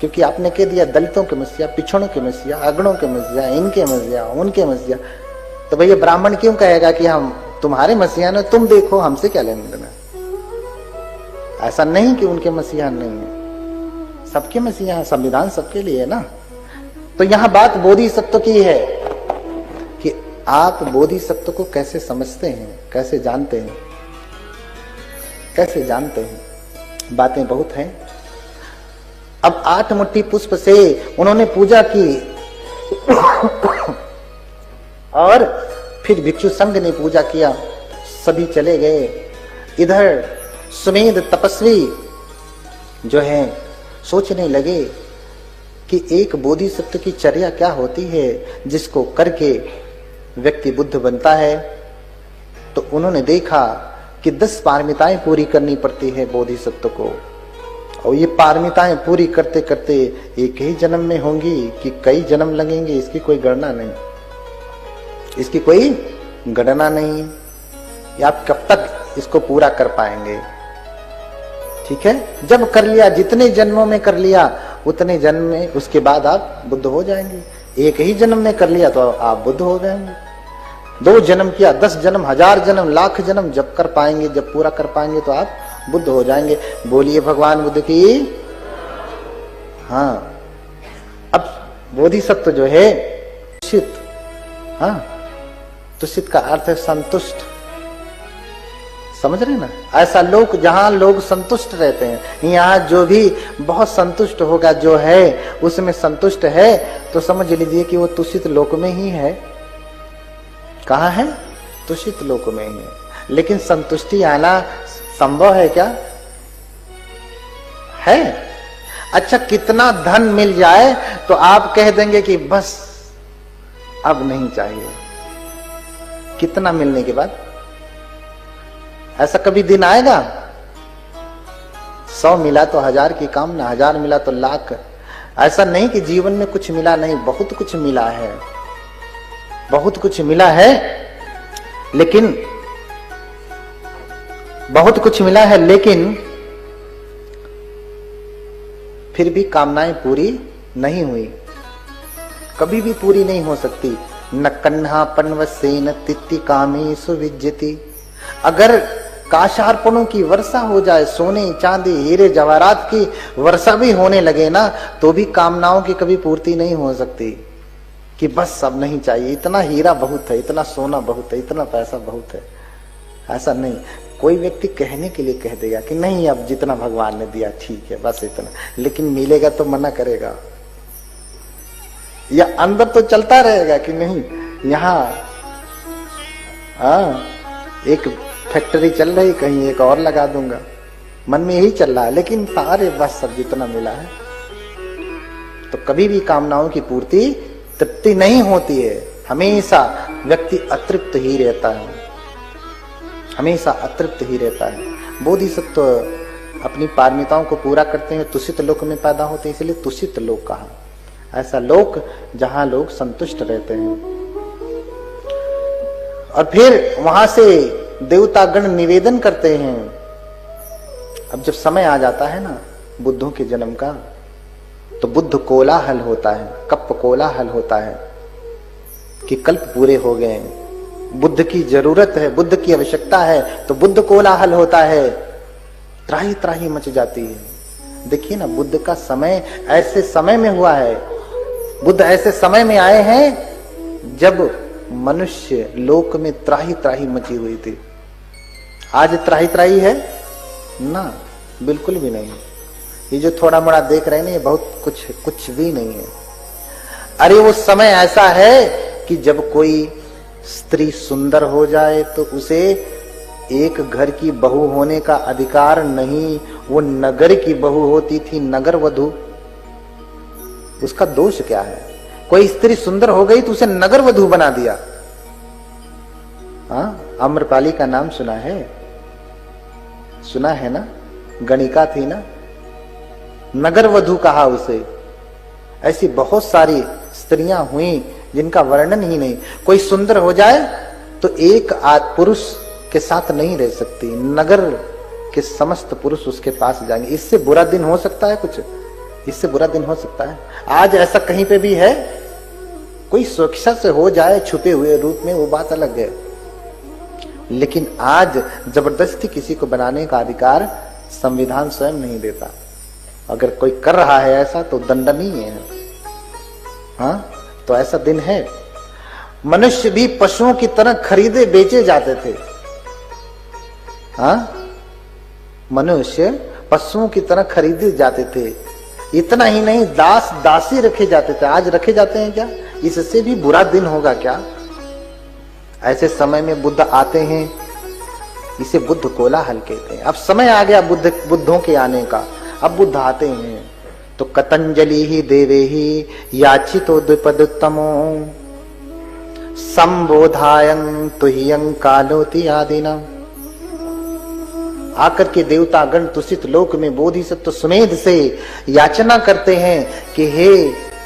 S1: क्योंकि आपने कह दिया दलितों के मसीहा, पिछड़ों के मसीहा, अगड़ों के मसीहा, इनके मसीहा, उनके मसीहा, तो भैया ब्राह्मण क्यों कहेगा कि हम तुम्हारे मसीहा ने, तुम देखो हमसे क्या लेने देना। ऐसा नहीं कि उनके मसीहा नहीं है, सबके मसीहा है, संविधान सबके लिए है ना। तो यहां बात बोधिसत्व की है कि आप बोधिसत्व को कैसे समझते हैं, कैसे जानते हैं, कैसे जानते हैं। बातें बहुत हैं। अब 8 मुट्ठी पुष्प से उन्होंने पूजा की और फिर भिक्षु संघ ने पूजा किया, सभी चले गए। इधर सुमेध तपस्वी जो है सोचने लगे कि एक बोधिसत्व की चर्या क्या होती है जिसको करके व्यक्ति बुद्ध बनता है। तो उन्होंने देखा कि 10 पारमिताएं पूरी करनी पड़ती है बोधिसत्व को, और ये पारमिताएं पूरी करते करते एक ही जन्म में होंगी कि कई जन्म लगेंगे, इसकी कोई गणना नहीं, इसकी कोई गणना नहीं। या आप कब तक इसको पूरा कर पाएंगे। ठीक है, जब कर लिया, जितने जन्मों में कर लिया उतने जन्म में, उसके बाद आप बुद्ध हो जाएंगे। एक ही जन्म में कर लिया तो आप बुद्ध हो जाएंगे। 2 जन्म किया, 10 जन्म, 1000 जन्म, लाख जन्म जब कर पाएंगे, जब पूरा कर पाएंगे तो आप बुद्ध हो जाएंगे। बोलिए भगवान बुद्ध की। हाँ, अब बोधिसत्व जो है तुषित, हाँ, तुषित का अर्थ है संतुष्ट, समझ रहे ना। ऐसा लोक जहां लोग संतुष्ट रहते हैं, यहाँ जो भी बहुत संतुष्ट होगा, जो है उसमें संतुष्ट है, तो समझ लीजिए कि वो तुषित लोक में ही है। कहाँ है? तुषित लोक में ही है। लेकिन संतुष्टि आना संभव है क्या? है। अच्छा, कितना धन मिल जाए तो आप कह देंगे कि बस अब नहीं चाहिए? कितना मिलने के बाद? ऐसा कभी दिन आएगा? 100 मिला तो 1000 की कामना, 1000 मिला तो लाख। ऐसा नहीं कि जीवन में कुछ मिला नहीं, बहुत कुछ मिला है, बहुत कुछ मिला है, लेकिन बहुत कुछ मिला है, लेकिन फिर भी कामनाएं पूरी नहीं हुई, कभी भी पूरी नहीं हो सकती। न कन्हा पन्वसेन तित्ति कामी सुविज्यति। अगर काशार्पणों की वर्षा हो जाए, सोने चांदी हीरे जवाहरात की वर्षा भी होने लगे ना, तो भी कामनाओं की कभी पूर्ति नहीं हो सकती कि बस अब नहीं चाहिए, इतना हीरा बहुत है, इतना सोना बहुत है, इतना पैसा बहुत है। ऐसा नहीं। कोई व्यक्ति कहने के लिए कह देगा कि नहीं, अब जितना भगवान ने दिया ठीक है, बस इतना, लेकिन मिलेगा तो मना करेगा, या अंदर तो चलता रहेगा कि नहीं, यहाँ एक फैक्ट्री चल रही, कहीं एक और लगा दूंगा, मन में यही चल रहा है, लेकिन सारे बस सब जितना मिला है। तो कभी भी कामनाओं की पूर्ति, तृप्ति नहीं होती है। हमेशा व्यक्ति अतृप्त ही रहता है, हमेशा अतृप्त ही रहता है। बोधिसत्व अपनी पारमिताओं को पूरा करते हैं, तुषित लोक में पैदा होते हैं, इसलिए तुषित लोक कहा। ऐसा लोक जहां लोग संतुष्ट रहते हैं। और फिर वहां से देवतागण निवेदन करते हैं। अब जब समय आ जाता है ना बुद्धों के जन्म का, तो बुद्ध कोलाहल होता है, कप कोलाहल होता है कि कल्प पूरे हो गए, बुद्ध की जरूरत है, बुद्ध की आवश्यकता है, तो बुद्ध कोलाहल होता है, त्राही त्राही मच जाती है। देखिए ना, बुद्ध का समय ऐसे समय में हुआ है, बुद्ध ऐसे समय में आए हैं जब मनुष्य लोक में त्राही त्राही मची हुई थी। आज त्राही त्राही है ना, बिल्कुल भी नहीं। ये जो थोड़ा मोड़ा देख रहे हैं ना, ये बहुत कुछ भी नहीं है। अरे वो समय ऐसा है कि जब कोई स्त्री सुंदर हो जाए तो उसे एक घर की बहू होने का अधिकार नहीं, वो नगर की बहू होती थी, नगर वधू। उसका दोष क्या है? कोई स्त्री सुंदर हो गई तो उसे नगर वधू बना दिया। हाँ, आम्रपाली का नाम सुना है? सुना है ना? गणिका थी ना, नगर वधू कहा उसे। ऐसी बहुत सारी स्त्रियां हुई जिनका वर्णन ही नहीं। कोई सुंदर हो जाए तो एक पुरुष के साथ नहीं रह सकती, नगर के समस्त पुरुष उसके पास जाएंगे। इससे बुरा दिन हो सकता है कुछ? इससे बुरा दिन हो सकता है? आज ऐसा कहीं पे भी है? कोई स्वेच्छा से हो जाए छुपे हुए रूप में, वो बात अलग है। लेकिन आज जबरदस्ती किसी को बनाने का अधिकार संविधान स्वयं नहीं देता। अगर कोई कर रहा है ऐसा तो दंडनीय है। हाँ, तो ऐसा दिन है। मनुष्य भी पशुओं की तरह खरीदे बेचे जाते थे। हाँ, मनुष्य पशुओं की तरह खरीदे जाते थे। इतना ही नहीं, दास दासी रखे जाते थे। आज रखे जाते हैं क्या? इससे भी बुरा दिन होगा क्या? ऐसे समय में बुद्ध आते हैं, इसे बुद्ध कोलाहल कहते हैं। अब समय आ गया बुद्धों के आने का। अब बुद्ध आते हैं तो कतंजलि ही देवे ही याचितो द्विपदुत्तमो संबोधायं तुह्यं कालोति आदिना। आकर के देवतागण तुषित लोक में बोधिसत्व सुमेध से याचना करते हैं कि हे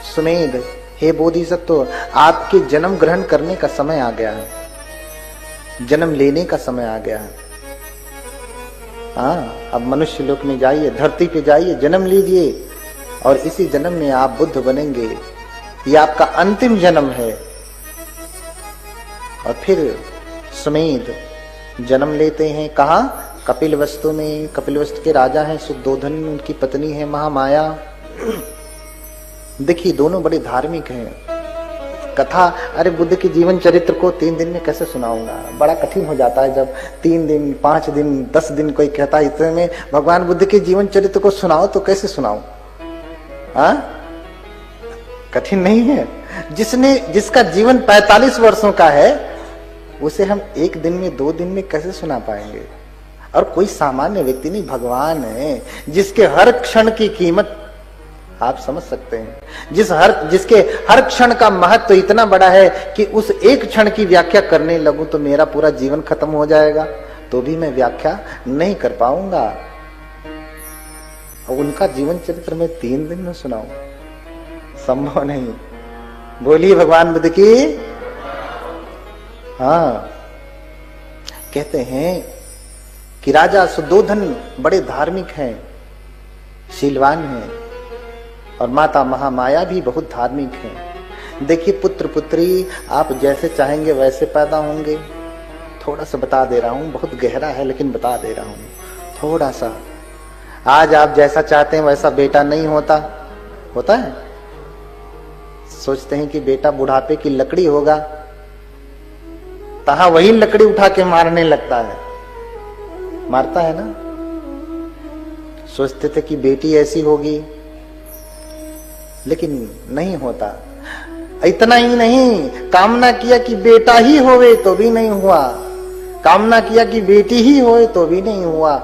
S1: सुमेध, हे बोधिसत्व, आपके जन्म ग्रहण करने का समय आ गया है, जन्म लेने का समय आ गया है। हाँ, अब मनुष्य लोक में जाइए, धरती पे जाइए, जन्म लीजिए और इसी जन्म में आप बुद्ध बनेंगे। ये आपका अंतिम जन्म है। और फिर सुमेध जन्म लेते हैं कहाँ? कपिलवस्तु में। कपिलवस्तु के राजा हैं शुद्धोधन, उनकी पत्नी है महामाया। देखिए, दोनों बड़े धार्मिक हैं। कथा, अरे बुद्ध के जीवन चरित्र को 3 दिन में कैसे सुनाऊंगा? बड़ा कठिन हो जाता है जब 3 दिन, 5 दिन, 10 दिन कोई कहता है इतने में भगवान बुद्ध के जीवन चरित्र को सुनाओ, तो कैसे सुनाऊं? हाँ, कठिन नहीं है। जिसका जीवन 45 वर्षों का है, उसे हम 1 दिन में, 2 दिन में कैसे सुना पाएंगे? और कोई सामान्य व्यक्ति नहीं, भगवान है जिसके हर क्षण की कीमत आप समझ सकते हैं। जिसके हर क्षण का महत्व तो इतना बड़ा है कि उस एक क्षण की व्याख्या करने लगूं तो मेरा पूरा जीवन खत्म हो जाएगा, तो भी मैं व्याख्या नहीं कर पाऊंगा। और उनका जीवन चरित्र में 3 दिन में सुनाऊं, संभव नहीं। बोलिए भगवान बुद्ध की। हाँ, कहते हैं कि राजा शुद्धोधन बड़े धार्मिक हैं, शीलवान हैं, और माता महामाया भी बहुत धार्मिक हैं। देखिए, पुत्र पुत्री आप जैसे चाहेंगे वैसे पैदा होंगे। थोड़ा सा बता दे रहा हूं, बहुत गहरा है लेकिन बता दे रहा हूं थोड़ा सा। आज आप जैसा चाहते हैं वैसा बेटा नहीं होता। होता है? सोचते हैं कि बेटा बुढ़ापे की लकड़ी होगा, तहा वही लकड़ी उठा के मारने लगता है, मारता है ना। सोचते थे कि बेटी ऐसी होगी, लेकिन नहीं होता। इतना ही नहीं, कामना किया कि बेटा ही होवे तो भी नहीं हुआ, कामना किया कि बेटी ही होए तो भी नहीं हुआ।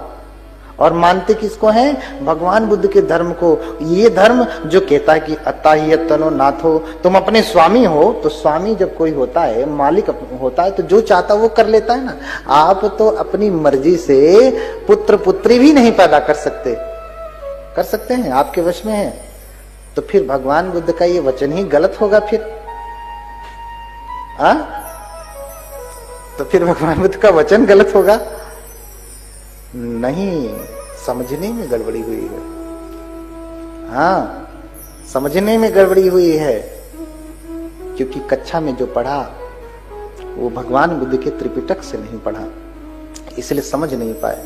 S1: और मानते किसको हैं? भगवान बुद्ध के धर्म को। ये धर्म जो कहता है कि अत्ता ही अत्तनो नाथो, तुम अपने स्वामी हो। तो स्वामी जब कोई होता है, मालिक होता है, तो जो चाहता वो कर लेता है ना। आप तो अपनी मर्जी से पुत्र पुत्री भी नहीं पैदा कर सकते। कर सकते हैं? आपके वश में है। तो फिर भगवान बुद्ध का ये वचन ही गलत होगा फिर। हाँ, तो फिर भगवान बुद्ध का वचन गलत होगा? नहीं, समझने में गड़बड़ी हुई है। हाँ, समझने में गड़बड़ी हुई है, क्योंकि कक्षा में जो पढ़ा वो भगवान बुद्ध के त्रिपिटक से नहीं पढ़ा, इसलिए समझ नहीं पाए।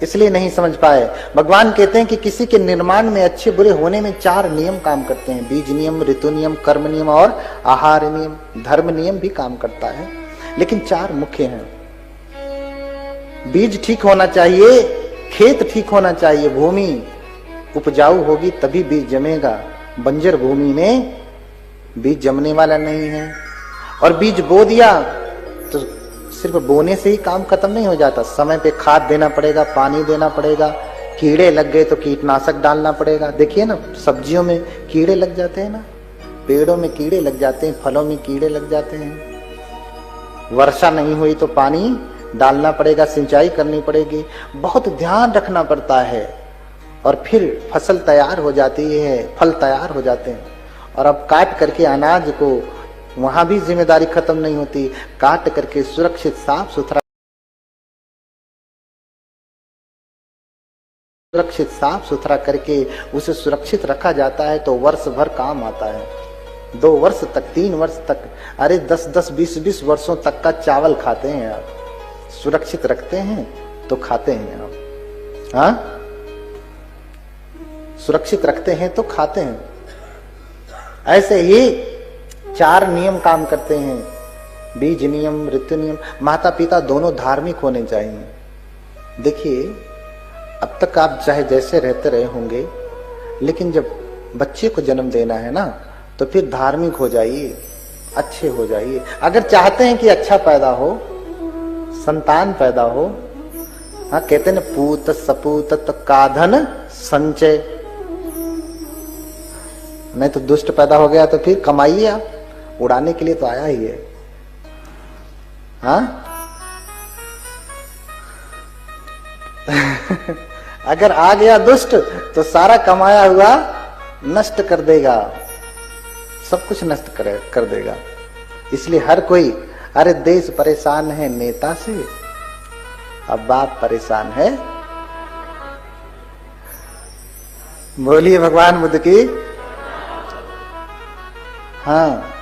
S1: इसलिए नहीं समझ पाए। भगवान कहते हैं कि किसी के निर्माण में, अच्छे बुरे होने में 4 नियम काम करते हैं। बीज नियम, ऋतु नियम, कर्म नियम और आहार नियम। धर्म नियम भी काम करता है, लेकिन 4 मुख्य हैं। बीज ठीक होना चाहिए, खेत ठीक होना चाहिए, भूमि उपजाऊ होगी तभी बीज जमेगा। बंजर भूमि में बीज जमने वाला नहीं है। और बीज बो दिया तो सिर्फ बोने से ही काम खत्म नहीं हो जाता, समय पे खाद देना पड़ेगा, पानी देना पड़ेगा, कीड़े लग गए तो कीटनाशक डालना पड़ेगा। देखिए ना, सब्जियों में कीड़े लग जाते हैं ना, पेड़ों में कीड़े लग जाते हैं, फलों में कीड़े लग जाते हैं। वर्षा नहीं हुई तो पानी डालना पड़ेगा, सिंचाई करनी पड़ेगी, बहुत ध्यान रखना पड़ता है। और फिर फसल तैयार हो जाती है, फल तैयार हो जाते हैं। और अब काट करके अनाज को, वहां भी जिम्मेदारी खत्म नहीं होती, काट करके सुरक्षित साफ सुथरा करके उसे सुरक्षित रखा जाता है तो वर्ष भर काम आता है। 2 वर्ष तक, 3 वर्ष तक, अरे 10-10, 20-20 वर्षों तक का चावल खाते हैं आप। सुरक्षित रखते हैं तो खाते हैं आप। हाँ, सुरक्षित रखते हैं तो खाते हैं। ऐसे ही 4 नियम काम करते हैं, बीज नियम, ऋतु नियम। माता पिता दोनों धार्मिक होने चाहिए। देखिए, अब तक आप चाहे जैसे रहते रहे होंगे, लेकिन जब बच्चे को जन्म देना है ना, तो फिर धार्मिक हो जाइए, अच्छे हो जाइए। अगर चाहते हैं कि अच्छा पैदा हो, संतान पैदा हो, हाँ, कहते हैं पूत सपूत काधन संचय। नहीं तो दुष्ट पैदा हो गया तो फिर कमाइए आप, उड़ाने के लिए तो आया ही है। हाँ अगर आ गया दुष्ट तो सारा कमाया हुआ नष्ट कर देगा, सब कुछ नष्ट कर देगा। इसलिए हर कोई, अरे देश परेशान है नेता से, अब बाप परेशान है। बोलिए भगवान बुद्ध की। हाँ,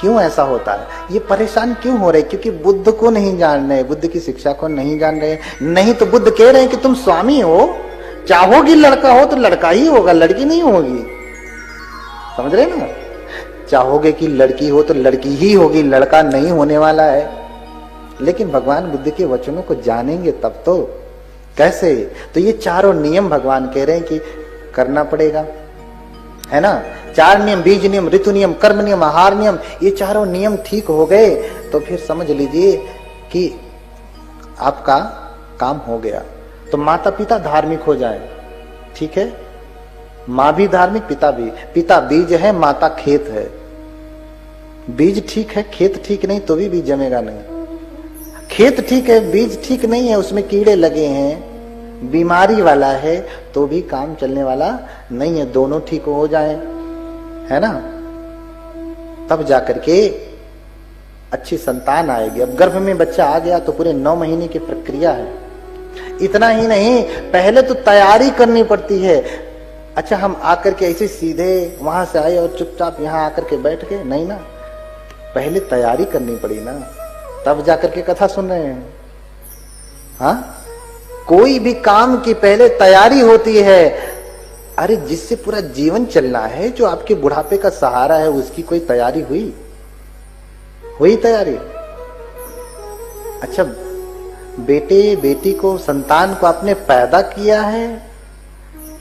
S1: क्यों ऐसा होता है? ये परेशान क्यों हो रहे? क्योंकि बुद्ध को नहीं जान रहे, बुद्ध की शिक्षा को नहीं जान रहे। नहीं तो बुद्ध कह रहे हैं कि तुम स्वामी हो, चाहोगी लड़का हो तो लड़का ही होगा, लड़की नहीं होगी। समझ रहे ना? चाहोगे कि लड़की हो तो लड़की ही होगी, लड़का नहीं होने वाला है। लेकिन भगवान बुद्ध के वचनों को जानेंगे तब तो। कैसे? तो ये चारों नियम भगवान कह रहे हैं कि करना पड़ेगा, है ना। 4 नियम, बीज नियम, ऋतु नियम, कर्म नियम, आहार नियम, ये चारों नियम ठीक हो गए तो फिर समझ लीजिए कि आपका काम हो गया। तो माता पिता धार्मिक हो जाए, ठीक है। माँ भी धार्मिक, पिता भी। पिता बीज है, माता खेत है। बीज ठीक है, खेत ठीक नहीं तो भी बीज जमेगा नहीं। खेत ठीक है, बीज ठीक नहीं है, उसमें कीड़े लगे हैं, बीमारी वाला है तो भी काम चलने वाला नहीं है। दोनों ठीक हो जाए, है ना, तब जाकर के अच्छी संतान आएगी। अब गर्भ में बच्चा आ गया तो पूरे 9 महीने की प्रक्रिया है। इतना ही नहीं, पहले तो तैयारी करनी पड़ती है। अच्छा, हम आकर के ऐसे सीधे वहां से आए और चुपचाप यहाँ आकर के बैठ गए? नहीं ना, पहले तैयारी करनी पड़ी ना, तब जाकर के कथा सुन रहे हैं। हाँ, कोई भी काम की पहले तैयारी होती है। अरे जिससे पूरा जीवन चलना है, जो आपके बुढ़ापे का सहारा है, उसकी कोई तैयारी हुई तैयारी? अच्छा, बेटे बेटी को, संतान को आपने पैदा किया है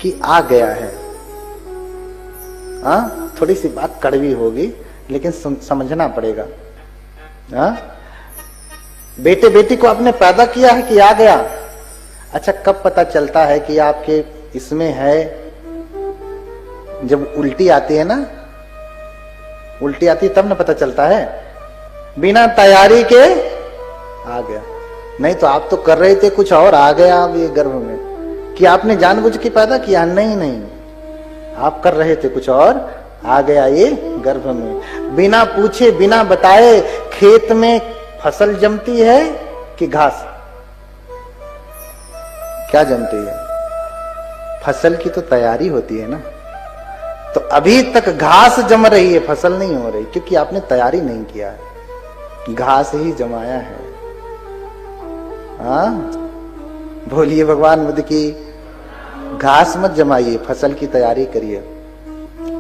S1: कि आ गया है? हाँ, थोड़ी सी बात कड़वी होगी लेकिन समझना पड़ेगा। हाँ, बेटे बेटी को आपने पैदा किया है कि आ गया? अच्छा, कब पता चलता है कि आपके इसमें है? जब उल्टी आती है ना, उल्टी आती है तब ना पता चलता है। बिना तैयारी के आ गया। नहीं तो आप तो कर रहे थे कुछ और, आ गया अब ये गर्भ में। कि आपने जानबूझ के पैदा किया? नहीं, आप कर रहे थे कुछ और, आ गया ये गर्भ में। बिना पूछे, बिना बताए खेत में फसल जमती है कि घास? क्या जमती है? फसल की तो तैयारी होती है ना। तो अभी तक घास जम रही है, फसल नहीं हो रही, क्योंकि आपने तैयारी नहीं किया है, घास ही जमाया है। हाँ, बोलिए भगवान बुद्ध की। घास मत जमाइए, फसल की तैयारी करिए।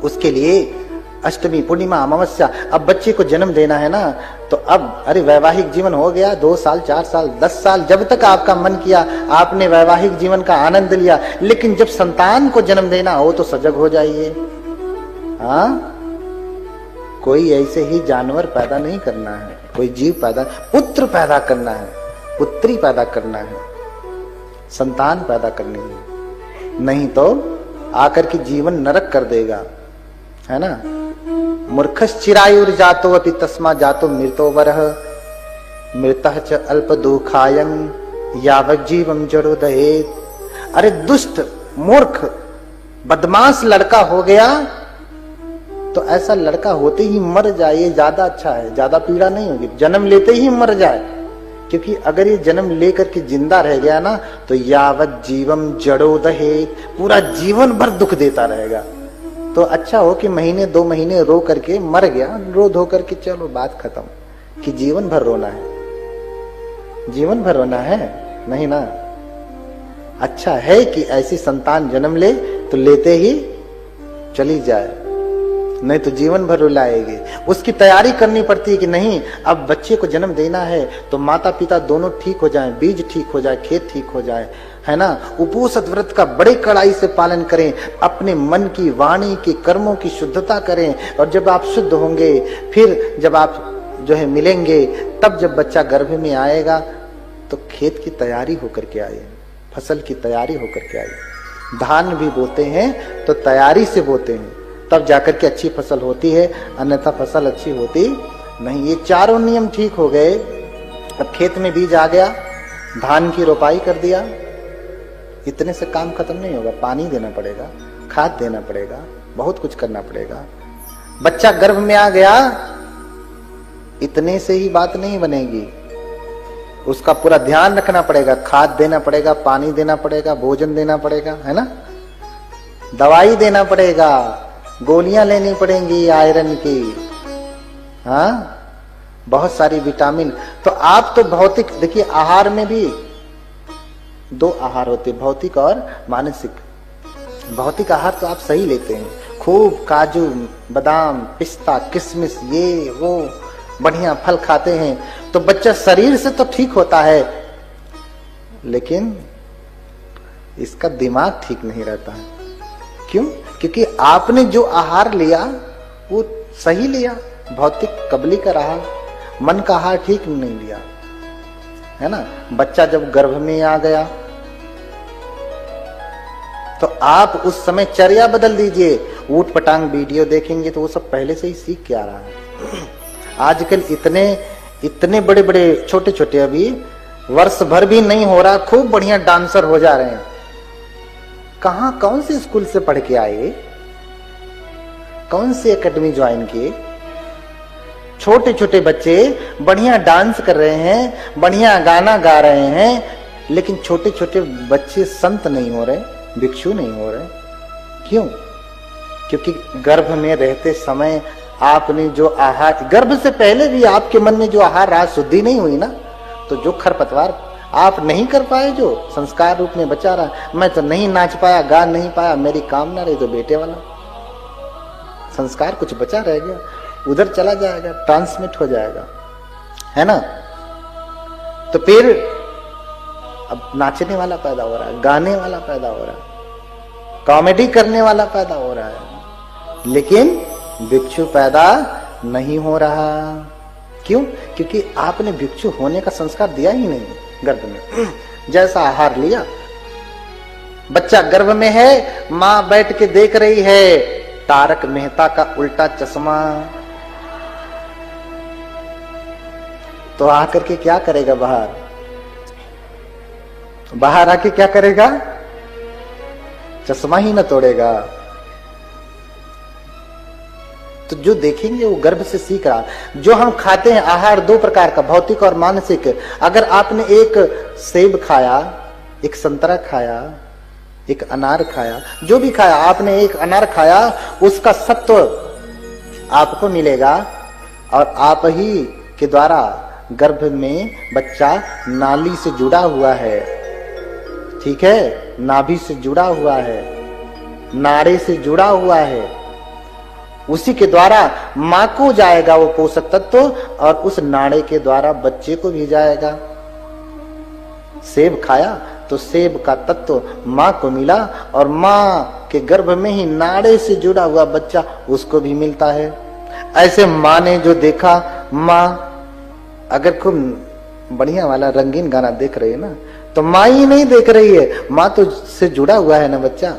S1: उसके लिए अष्टमी, पूर्णिमा, अमावस्या। अब बच्चे को जन्म देना है ना, तो अब अरे वैवाहिक जीवन हो गया, 2 साल, 4 साल, 10 साल, जब तक आपका मन किया आपने वैवाहिक जीवन का आनंद लिया। लेकिन जब संतान को जन्म देना हो तो सजग हो जाइए। हाँ, कोई ऐसे ही जानवर पैदा नहीं करना है, कोई जीव पैदा, पुत्र पैदा करना है, पुत्री पैदा करना है, संतान पैदा करनी है, नहीं तो आकर के जीवन नरक कर देगा, है ना। मूर्खस चिरायुर जातो अपि तस्मा जातो मृतो वरः मृतः च अल्प दुखायं यावत् जीवं जड़ो दहेत। अरे दुष्ट मूर्ख बदमाश लड़का हो गया तो ऐसा लड़का होते ही मर जाए, ये ज्यादा अच्छा है, ज्यादा पीड़ा नहीं होगी। जन्म लेते ही मर जाए, क्योंकि अगर ये जन्म लेकर के जिंदा रह गया ना तो यावत जीवम जड़ो दहेत, पूरा जीवन भर दुख देता रहेगा। तो अच्छा हो कि महीने 2 महीने रो करके मर गया, रो धो करके चलो बात खत्म, कि जीवन भर रोना है, जीवन भर रोना है नहीं ना। अच्छा है कि ऐसी संतान जन्म ले तो लेते ही चली जाए, नहीं तो जीवन भर रुलाएगी। उसकी तैयारी करनी पड़ती है कि नहीं, अब बच्चे को जन्म देना है तो माता पिता दोनों ठीक हो जाएं, बीज ठीक हो जाए, खेत ठीक हो जाए, है ना। उपोषित व्रत का बड़े कड़ाई से पालन करें, अपने मन की, वाणी की, कर्मों की शुद्धता करें। और जब आप शुद्ध होंगे, फिर जब आप जो है मिलेंगे, तब जब बच्चा गर्भ में आएगा तो खेत की तैयारी होकर के आए, फसल की तैयारी होकर के आए। धान भी बोते हैं तो तैयारी से बोते हैं, तब जाकर के अच्छी फसल होती है, अन्यथा फसल अच्छी होती नहीं। ये चारों नियम ठीक हो गए। अब खेत में बीज आ गया, धान की रोपाई कर दिया, इतने से काम खत्म नहीं होगा। पानी देना पड़ेगा, खाद देना पड़ेगा, बहुत कुछ करना पड़ेगा। बच्चा गर्भ में आ गया, इतने से ही बात नहीं बनेगी, उसका पूरा ध्यान रखना पड़ेगा, खाद देना पड़ेगा, पानी देना पड़ेगा, भोजन देना पड़ेगा, है ना, दवाई देना पड़ेगा, गोलियां लेनी पड़ेंगी आयरन की, हाँ, बहुत सारी विटामिन। तो आप तो भौतिक, देखिए आहार में भी 2 आहार होते, भौतिक और मानसिक। भौतिक आहार तो आप सही लेते हैं, खूब काजू बादाम पिस्ता किशमिश ये वो बढ़िया फल खाते हैं, तो बच्चा शरीर से तो ठीक होता है, लेकिन इसका दिमाग ठीक नहीं रहता है। क्यों? क्योंकि आपने जो आहार लिया वो सही लिया, भौतिक कबली का रहा, मन का आहार ठीक नहीं लिया, है ना। बच्चा जब गर्भ में आ गया तो आप उस समय चर्या बदल दीजिए। ऊट पटांग वीडियो देखेंगे तो वो सब पहले से ही सीख के आ रहा है। आजकल इतने बड़े बड़े छोटे छोटे, अभी वर्ष भर भी नहीं हो रहा, खूब बढ़िया डांसर हो जा रहे हैं। कहां, कौन से स्कूल से पढ़ के आए, कौन सी एकेडमी ज्वाइन किए? छोटे छोटे बच्चे बढ़िया डांस कर रहे हैं, बढ़िया गाना गा रहे हैं, लेकिन छोटे छोटे बच्चे संत नहीं हो रहे, भिक्षु नहीं हो रहे। क्यों? क्योंकि गर्भ में रहते समय आपने जो आहार, गर्भ से पहले भी आपके मन में जो आहार रहा, शुद्धि नहीं हुई ना, तो जो खरपतवार आप नहीं कर पाए, जो संस्कार रूप में बचा रहा, मैं तो नहीं नाच पाया, गा नहीं पाया, मेरी कामना रही तो बेटे वाला संस्कार कुछ बचा रह गया, उधर चला जाएगा, ट्रांसमिट हो जाएगा, है ना। तो फिर अब नाचने वाला पैदा हो रहा है, गाने वाला पैदा हो रहा है, कॉमेडी करने वाला पैदा हो रहा है, लेकिन भिक्षु पैदा नहीं हो रहा। क्यों? क्योंकि आपने भिक्षु होने का संस्कार दिया ही नहीं गर्भ में। जैसा आहार लिया, बच्चा गर्भ में है, मां बैठ के देख रही है तारक मेहता का उल्टा चश्मा, तो आकर के क्या करेगा? बाहर आके क्या करेगा? चश्मा ही न तोड़ेगा। तो जो देखेंगे वो गर्भ से सीख रहा। जो हम खाते हैं आहार 2 प्रकार का, भौतिक और मानसिक। अगर आपने एक सेब खाया, एक संतरा खाया, एक अनार खाया, जो भी खाया, आपने एक अनार खाया, उसका सत्व आपको मिलेगा, और आप ही के द्वारा गर्भ में बच्चा नाली से जुड़ा हुआ है, ठीक है, नाभि से जुड़ा हुआ है, नाड़े से जुड़ा हुआ है, उसी के द्वारा मां को जाएगा वो पोषक तत्व, और उस नाड़े के द्वारा बच्चे को भी जाएगा। सेब खाया तो सेब का तत्व मां को मिला, और मां के गर्भ में ही नाड़े से जुड़ा हुआ बच्चा उसको भी मिलता है। ऐसे माँ ने जो देखा, माँ अगर खूब बढ़िया वाला रंगीन गाना देख रही है ना, तो माँ ही नहीं देख रही है, माँ तो से जुड़ा हुआ है ना बच्चा।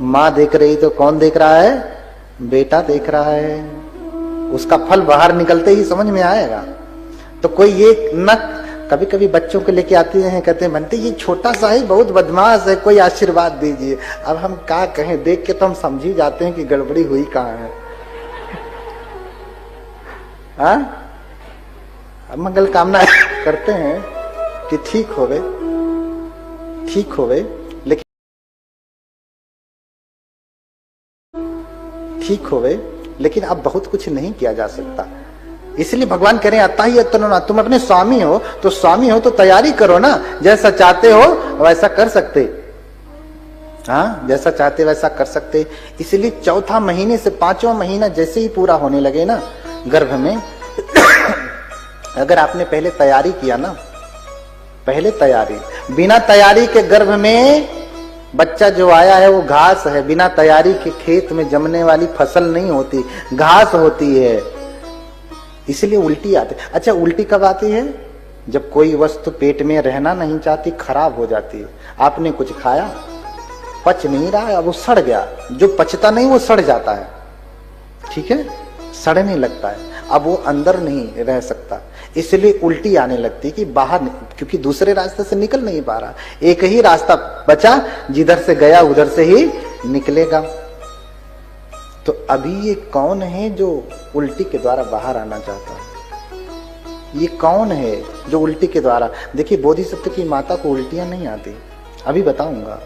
S1: माँ देख रही तो कौन देख रहा है? बेटा देख रहा है। उसका फल बाहर निकलते ही समझ में आएगा। तो कोई ये न, कभी कभी बच्चों को लेके आते हैं, कहते हैं बनते ये छोटा सा ही बहुत बदमाश है, कोई आशीर्वाद दीजिए। अब हम क्या कहें, देख के तो हम समझ ही जाते हैं कि गड़बड़ी हुई कहाँ है। हाँ, अब मंगल कामना करते हैं कि ठीक होवे, ठीक होवे, लेकिन ठीक होवे, लेकिन अब बहुत कुछ नहीं किया जा सकता। इसलिए भगवान कह रहे हैं अता ही अतनो, तुम अपने स्वामी हो तो तैयारी करो ना, जैसा चाहते हो वैसा कर सकते। हाँ, जैसा चाहते वैसा कर सकते। इसलिए चौथा महीने से पांचवा महीना जैसे ही पूरा होने लगे ना गर्भ में, अगर आपने पहले तैयारी किया ना, पहले तैयारी, बिना तैयारी के गर्भ में बच्चा जो आया है वो घास है। बिना तैयारी के खेत में जमने वाली फसल नहीं होती, घास होती है। इसलिए उल्टी आती। अच्छा, उल्टी कब आती है? जब कोई वस्तु पेट में रहना नहीं चाहती, खराब हो जाती है। आपने कुछ खाया, पच नहीं रहा है, अब वो सड़ गया। जो पचता नहीं वो सड़ जाता है, ठीक है, सड़ने लगता है, अब वो अंदर नहीं रह सकता। इसलिए उल्टी आने लगती कि बाहर, क्योंकि दूसरे रास्ते से निकल नहीं पा रहा, एक ही रास्ता बचा, जिधर से गया उधर से ही निकलेगा। तो अभी ये कौन है जो उल्टी के द्वारा बाहर आना चाहता है? ये कौन है जो उल्टी के द्वारा? देखिए, बोधिसत्व की माता को उल्टियां नहीं आती, अभी बताऊंगा।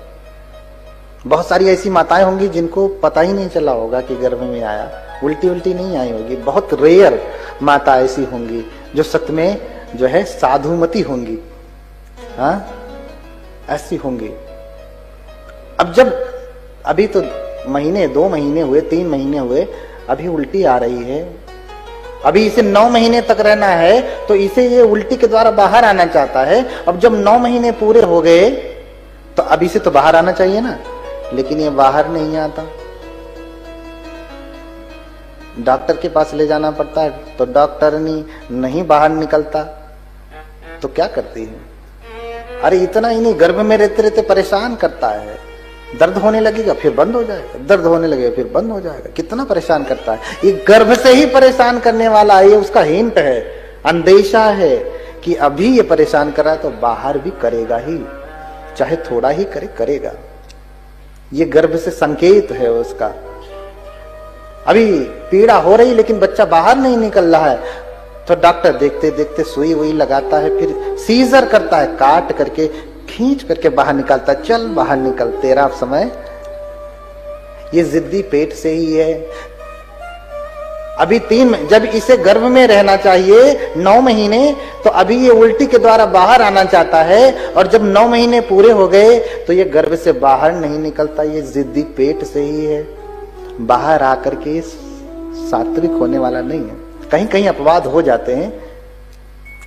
S1: बहुत सारी ऐसी माताएं होंगी जिनको पता ही नहीं चला होगा कि गर्भ में आया, उल्टी नहीं आई होगी। बहुत रेयर माता ऐसी होंगी जो सत्य में जो है साधुमती होंगी। हाँ, ऐसी होंगी। अब जब अभी तो महीने, 2 महीने हुए, 3 महीने हुए, अभी उल्टी आ रही है, अभी इसे 9 महीने तक रहना है, तो इसे ये उल्टी के द्वारा बाहर आना चाहता है। अब जब 9 महीने पूरे हो गए तो अभी से तो बाहर आना चाहिए ना, लेकिन ये बाहर नहीं आता। डॉक्टर के पास ले जाना पड़ता है, तो डॉक्टर नहीं बाहर निकलता, तो क्या करती है? अरे इतना ही नहीं, गर्भ में रहते रहते परेशान करता है। दर्द होने लगेगा फिर बंद हो जाएगा, दर्द होने लगेगा फिर बंद हो जाएगा। कितना परेशान करता है। ये गर्भ से ही परेशान करने वाला है, ये उसका हिंट है, अंदेशा है कि अभी ये परेशान कर रहा है तो बाहर भी करेगा ही, चाहे थोड़ा ही करे, करेगा। ये गर्भ से संकेत है उसका। अभी पीड़ा हो रही लेकिन बच्चा बाहर नहीं निकल रहा है, तो डॉक्टर देखते देखते सुई वुई लगाता है, फिर सीजर करता है, काट करके खींच करके बाहर निकालता है। चल बाहर निकल, तेरा समय। ये जिद्दी पेट से ही है। अभी 3, जब इसे गर्भ में रहना चाहिए 9 महीने, तो अभी ये उल्टी के द्वारा बाहर आना चाहता है। और जब 9 महीने पूरे हो गए तो ये गर्भ से बाहर नहीं निकलता, ये जिद्दी पेट से ही है। बाहर आकर के सात्विक होने वाला नहीं है। कहीं कहीं अपवाद हो जाते हैं,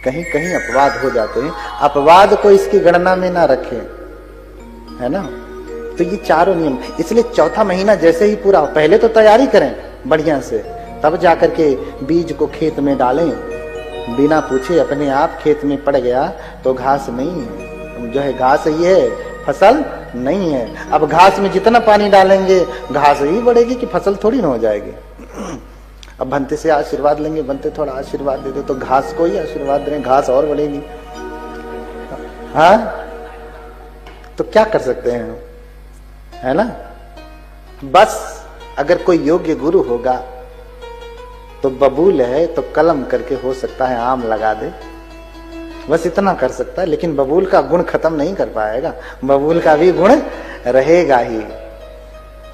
S1: कहीं कहीं अपवाद हो जाते हैं। अपवाद को इसकी गणना में ना रखें, है ना। तो ये चारों नियम, इसलिए चौथा महीना जैसे ही पूरा, पहले तो तैयारी करें बढ़िया से, तब जाकर के बीज को खेत में डालें। बिना पूछे अपने आप खेत में पड़ गया तो घास नहीं है, जो है घास ही है, फसल नहीं है। अब घास में जितना पानी डालेंगे घास ही बढ़ेगी कि फसल थोड़ी ना हो जाएगी। अब बनते से आशीर्वाद लेंगे, बनते थोड़ा आशीर्वाद दे दो तो घास को ही आशीर्वाद दें, घास और बढ़ेगी। हाँ, तो क्या कर सकते हैं, है ना। बस अगर कोई योग्य गुरु होगा तो बबूल है तो कलम करके हो सकता है आम लगा दे, बस इतना कर सकता है। लेकिन बबूल का गुण खत्म नहीं कर पाएगा, बबूल का भी गुण रहेगा ही।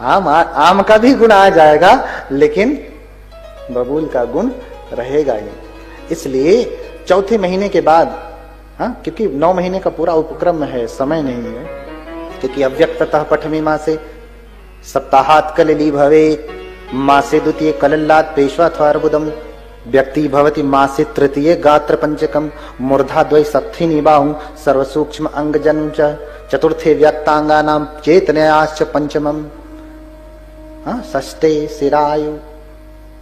S1: आम का भी गुण आ जाएगा लेकिन बबूल का गुण रहेगा ही। इसलिए चौथे महीने के बाद, हाँ, क्योंकि 9 महीने का पूरा उपक्रम है, समय नहीं है, क्योंकि अव्यक्ततः पठमी मासे सप्ताहात् कलली भवे मासे द्वितीय कलल्लात् पेशवात्वार्बुदम व्यक्ति भवति मासे तृतीय गात्र पंचकम मूर्धा द्वय सप्थि निबाहु सर्वसूक्ष्म अंग जन्म च चतुर्थे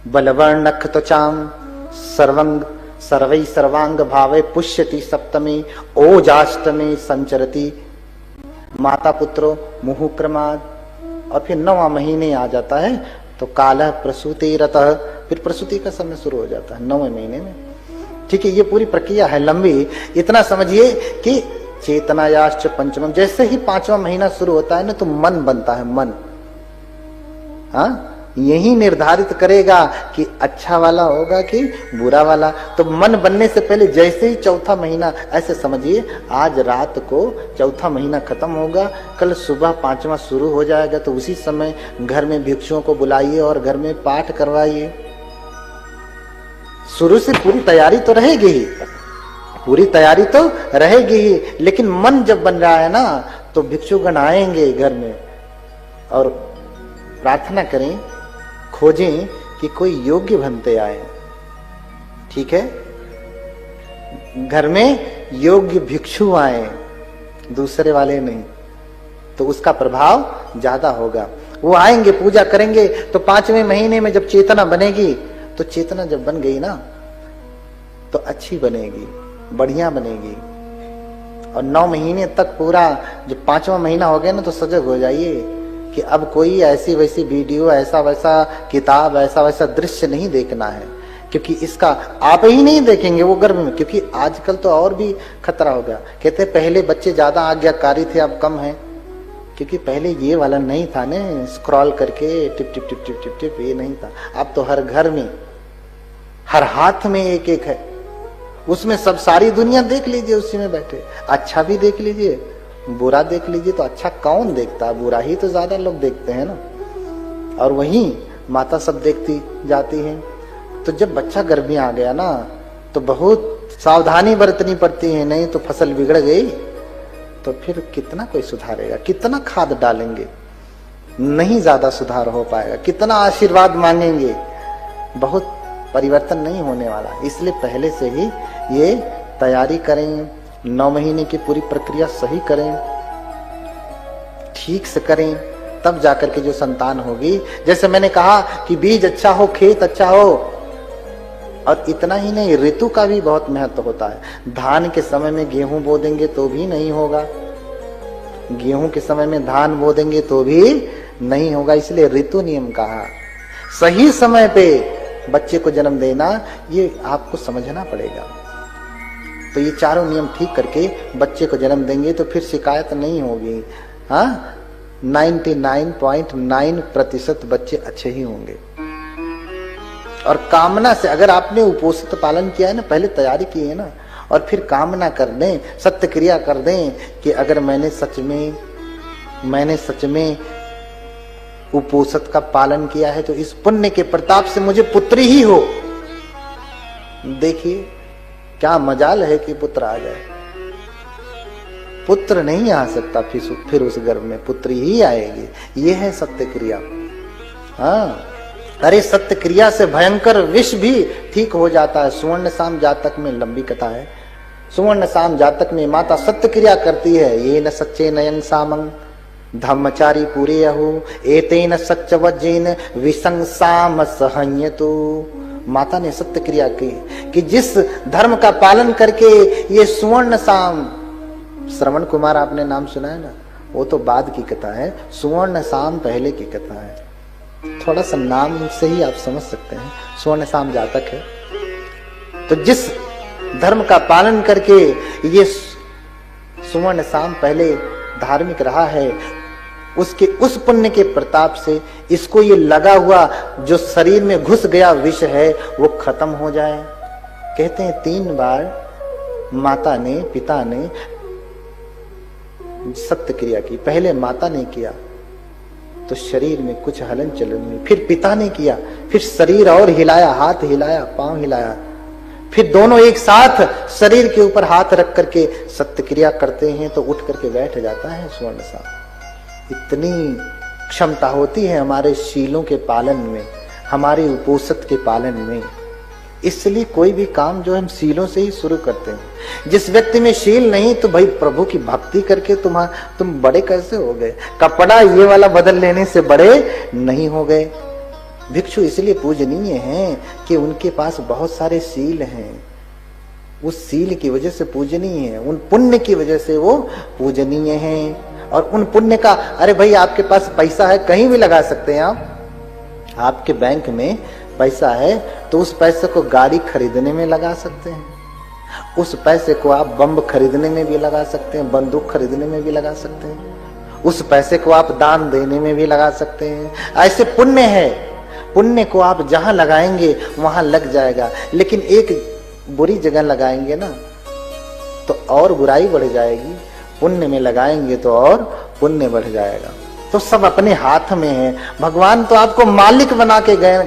S1: बलवर्णक त्वचाम सर्वंग सर्वै सर्वांग भावे पुष्यति सप्तमी ओजाष्टमी संचरति माता पुत्रो मुहुक्रमाद। और फिर 9वां महीने आ जाता है तो कालः प्रसूति रतः, फिर प्रसूति का समय शुरू हो जाता है 9वें महीने में। ठीक है, ये पूरी प्रक्रिया है लंबी। इतना समझिए कि चेतनायाश्च पंचमम, जैसे ही 5वां महीना शुरू होता है ना तो मन बनता है, मन हाँ यही निर्धारित करेगा कि अच्छा वाला होगा कि बुरा वाला। तो मन बनने से पहले जैसे ही 4था महीना, ऐसे समझिए आज रात को 4था महीना खत्म होगा, कल सुबह 5वां शुरू हो जाएगा, तो उसी समय घर में भिक्षुओं को बुलाइए और घर में पाठ करवाइए। शुरू से पूरी तैयारी तो रहेगी ही, पूरी तैयारी तो रहेगी ही, लेकिन मन जब बन रहा है ना तो भिक्षुगण आएंगे घर में और प्रार्थना करें, खोजें कि कोई योग्य बनते आए। ठीक है, घर में योग्य भिक्षु आए, दूसरे वाले नहीं, तो उसका प्रभाव ज्यादा होगा। वो आएंगे, पूजा करेंगे, तो 5वें महीने में जब चेतना बनेगी, तो चेतना जब बन गई ना तो अच्छी बनेगी, बढ़िया बनेगी। और 9 महीने तक पूरा, जब 5वां महीना हो गया ना तो सजग हो जाइए कि अब कोई ऐसी वैसी वीडियो, ऐसा वैसा किताब, ऐसा वैसा दृश्य नहीं देखना है, क्योंकि इसका आप ही नहीं देखेंगे वो गर्भ में। क्योंकि आजकल तो और भी खतरा हो गया। कहते हैं पहले बच्चे ज्यादा आज्ञाकारी थे, अब कम है, क्योंकि पहले ये वाला नहीं था ना, स्क्रॉल करके tip tip tip tip tip tip, ये नहीं था। अब तो हर घर में, हर हाथ में एक एक है, उसमें सब सारी दुनिया देख लीजिए, उसी में बैठे। अच्छा भी देख लीजिए, बुरा देख लीजिए। तो अच्छा कौन देखता है? बुरा ही तो ज्यादा लोग देखते हैं ना। और वहीं माता सब देखती जाती है। तो जब बच्चा गर्भ में आ गया ना तो बहुत सावधानी बरतनी पड़ती है, नहीं तो फसल बिगड़ गई तो फिर कितना कोई सुधारेगा? कितना खाद डालेंगे, नहीं ज्यादा सुधार हो पाएगा। कितना आशीर्वाद मांगेंगे, बहुत परिवर्तन नहीं होने वाला। इसलिए पहले से ही ये तैयारी करें, 9 महीने की पूरी प्रक्रिया सही करें, ठीक से करें, तब जाकर के जो संतान होगी। जैसे मैंने कहा कि बीज अच्छा हो, खेत अच्छा हो, और इतना ही नहीं, ऋतु का भी बहुत महत्व होता है। धान के समय में गेहूं बो देंगे तो भी नहीं होगा, गेहूं के समय में धान बो देंगे तो भी नहीं होगा। इसलिए ऋतु नियम कहा। सही समय पे बच्चे को जन्म देना, ये आपको समझना पड़ेगा। तो ये चारों नियम ठीक करके बच्चे को जन्म देंगे तो फिर शिकायत नहीं होगी। हाँ, 99.9% बच्चे अच्छे ही होंगे। और कामना से, अगर आपने उपोषित पालन किया है ना, पहले तैयारी की है ना, और फिर कामना कर दें, सत्य क्रिया कर दें कि अगर मैंने सच में उपोषित का पालन किया है तो इस पुण्य के प्रताप से मुझे पुत्री ही हो। देखिए क्या मजाल है कि पुत्र आ जाए। पुत्र नहीं आ सकता, फिर उस गर्भ में पुत्री ही आएगी। ये है सत्य क्रिया। हाँ, अरे सत्य क्रिया से भयंकर विष भी ठीक हो जाता है। सुवर्ण शाम जातक में लंबी कथा है। सुवर्ण शाम जातक में माता सत्य क्रिया करती है। ये न सच्चे नयन सामंग धर्मचारी पूरे अहो एतेन सच्च वज्रेन विसंसाम सहन्यतु। माता ने सत्य क्रिया की कि जिस धर्म का पालन करके ये सुवर्ण शाम, श्रवण कुमार आपने नाम सुना है ना, वो तो बाद की कथा है, सुवर्ण शाम पहले की कथा है। थोड़ा सा नाम से ही आप समझ सकते हैं, सुवर्ण शाम जातक है। तो जिस धर्म का पालन करके ये सुवर्ण शाम पहले धार्मिक रहा है, उसके उस पुण्य के प्रताप से इसको ये लगा हुआ जो शरीर में घुस गया विष है वो खत्म हो जाए। कहते हैं 3 बार माता ने, पिता ने सत्य क्रिया की। पहले माता ने किया तो शरीर में कुछ हलन चलन हुई, फिर पिता ने किया, फिर शरीर और हिलाया, हाथ हिलाया, पांव हिलाया, फिर दोनों एक साथ शरीर के ऊपर हाथ रख करके सत्य क्रिया करते हैं तो उठ करके बैठ जाता है स्वर्ण सा। इतनी क्षमता होती है हमारे शीलों के पालन में, हमारे उपोषित के पालन में। इसलिए कोई भी काम जो हम शीलों से ही शुरू करते हैं। जिस व्यक्ति में शील नहीं तो भाई प्रभु की भक्ति करके तुम बड़े कैसे हो गए? कपड़ा ये वाला बदल लेने से बड़े नहीं हो गए। भिक्षु इसलिए पूजनीय हैं कि उनके पास बहुत सारे शील हैं, उस शील की वजह से पूजनीय है, उन पुण्य की वजह से वो पूजनीय हैं। और उन पुण्य का, अरे भाई आपके पास पैसा है, कहीं भी लगा सकते हैं आप, आपके बैंक में पैसा है तो उस पैसे को गाड़ी खरीदने में लगा सकते हैं, उस पैसे को आप बम खरीदने में भी लगा सकते हैं, बंदूक खरीदने में भी लगा सकते हैं, उस पैसे को आप दान देने में भी लगा सकते हैं। ऐसे पुण्य है, पुण्य को आप जहां लगाएंगे वहां लग जाएगा। लेकिन एक बुरी जगह लगाएंगे ना तो और बुराई बढ़ जाएगी, पुण्य में लगाएंगे तो और पुण्य बढ़ जाएगा। तो सब अपने हाथ में है। भगवान तो आपको मालिक बना के गए